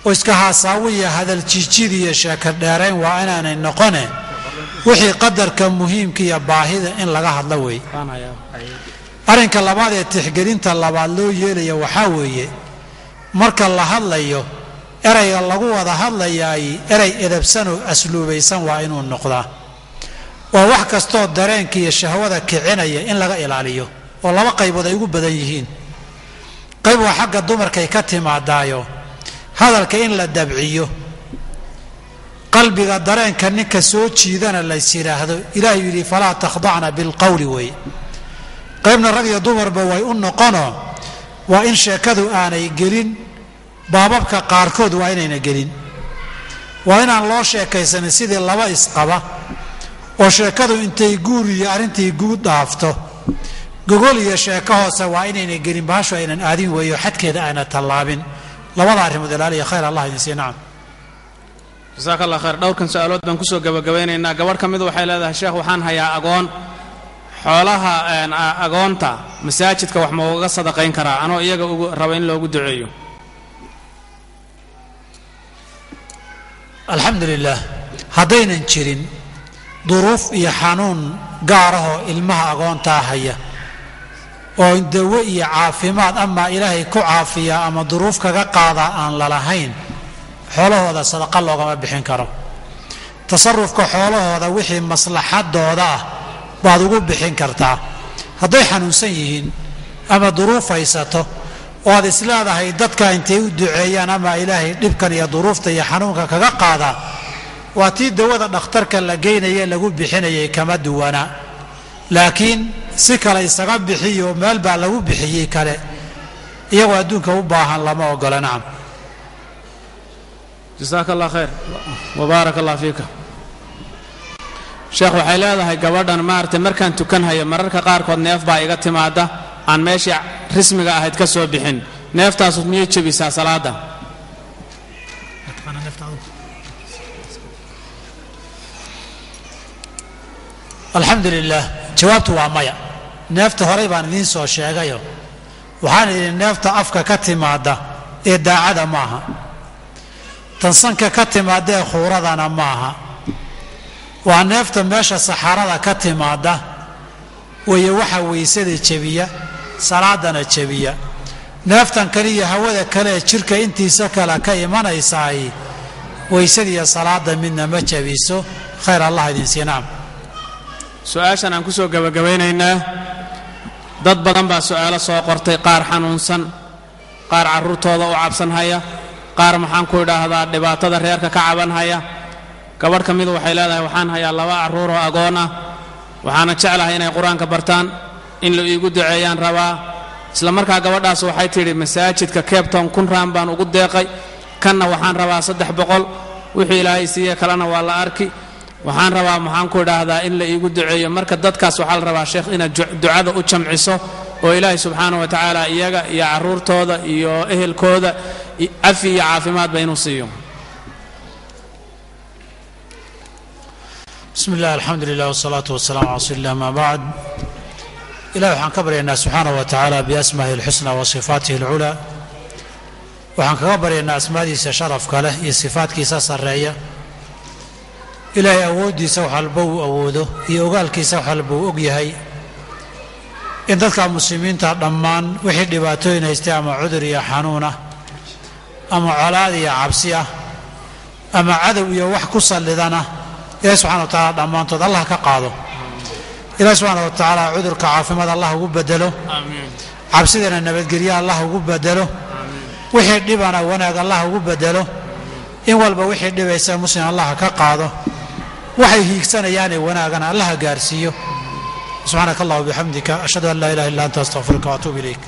oo iska haasaawo iyo hadal jiijid iyo sheeko dheerayn waa inaanay noqone wixii qadarka muhiimka iyo baahida in laga hadlo wey arrinka labaad ee tixgelinta labaad loo yeelaya waxaa weeye marka la hadlayo erayga lagu wada hadlayaay eray edabsan oo asluubaysan waa inuu noqdaa waa wax kastoo dareenka iyo shahwada kicinaya in laga ilaaliyo oo laba qaybood ay ugu badan yihiin qayb waa xagga dumarkay ka timaadaayo hadalka in la dabciyo qalbiga dareenka ninka soo jiidana lays yidhaahdo ilaahay yidhi falaa takhdacna bilqowli wey qaybna rag iyo dumarba way u noqonoo waa in sheekadu aanay gelin baababka qaarkood waa inayna gelin waa inaan loo sheekaysanin sidii laba isqaba oo sheekadu intay guur iyo arrintii guud dhaafto gogol iyo sheeko hoose waa inayna gelin bahashu aynan aadin weeyo xadkeeda ayna tallaabin labada arrimood ilaaliya khayr allah idin siiya nacam jazaaka allah khayr dhowrkan su-aalood baan kusoo gabagabeynaynaa gabadh ka mid waxay leedahay sheekh waxaan hayaa agoon xoolaha agoonta masaajidka wax ma uga sadaqayn karaa anoo iyaga ugu raba in loogu duceeyo alxamdu lilah haddaynan jirin duruuf iyo xanuun gaarahoo ilmaha agoontaa haya oo dawo iyo caafimaad amaa ilaahay ku caafiya ama duruuf kaga qaadaa aan lalahayn xoolahooda sadaqa loogama bixin karo tasarufka xoolahooda wixii maslaxadooda ah baad ugu bixin kartaa hadday xanuunsan yihiin ama duruuf haysato oo aad isleedahay dadka intay u duceeyaan ama ilaahay dhibkan iyo duruufta iyo xanuunka kaga qaadaa waa tii dawada dhakhtarka la geynaya lagu bixinayay kama duwana laakiin si kale isaga bixiyo meel baa lagu bixiyey kale iyagoo adduunka u baahan lama ogola nacam jazaaka allah khayr wabaarak allah fiika sheekh waxay leedahay gabadhan maaragtay markaan tukanhayo mararka qaarkood neef baa iga timaada aan meeshii rismiga ahayd ka soo bixin neeftaasu miyay jebisaa salaada alxamdu lilah jawaabtu waa maya neefta horey baan idiin soo sheegayo waxaan idhi neefta afka ka timaadda ee daacada maaha tan sanka ka timaadda ee khuuradana maaha waa neefta meesha saxarada ka timaadda weeye waxa weysada jebiya salaadana jebiya neeftan kaliya hawada kale ee jidhka intiisa kale ka imanaysaay weysadii salaada midna ma jabiso khayr allah idin siinaa su'aashan aan ku soo gabagabaynaynaa dad badan baa su'aalo soo qortay qaar xanuunsan qaar carruurtooda u cabsan haya qaar maxaan ku idhaahdaa dhibaatada reerka ka caban haya gabadh ka mid waxay leedahay waxaan hayaa 2 carruur oo agoon ah waxaana jeclahay inay qur-aanka bartaan in la iigu duceeyaan rabaa isla markaa gabadhaas waxay tidhi masaajidka Cape Town 1 raan baan ugu deeqay kanna waxaan rabaa 300 wixii ilaahay siiyay kalena waa la arki waxaan rabaa maxaan ku idhaahdaa in la iigu duceeyo marka dadkaas waxaa la rabaa sheekh inaad ducada u jamciso oo ilaahay subxaanahu wa tacaala iyaga iyo carruurtooda iyo ehelkooda cafi iyo caafimaadba inuu siiyo بسم الله الحمد لله والصلاة والسلام على رسول الله ما بعد إلهي وحان كبرينا سبحانه وتعالى بأسمائه الحسنى وصفاته العلى وحان كبرينا أسمائه شرف كله هي صفات كيسا سرية إلهي أودي سوح البو أوده يوغال كي سوح البو أقيهي إن تذكر المسلمين تعلمان وحيد دباتوين يستعمى عذر يا حنونة أما علاد يا عبسية أما عدو يا وحكوصا لذنا إلهي سبحانه وتعالى ضمان تود الله كقاضه إلهي سبحانه وتعالى عذر كعافمة الله وبدله آمين عبسيدنا النبي قريا الله وبدله وحيد دبانا وناق الله وبدله إن والبا وحيد دبا يسا مسلم الله كقاضه وحي هيكسنا يعني وناقنا الله قارسيه سبحانك الله وبحمدك أشهد أن لا إله إلا أنت أستغفرك وأتوب إليك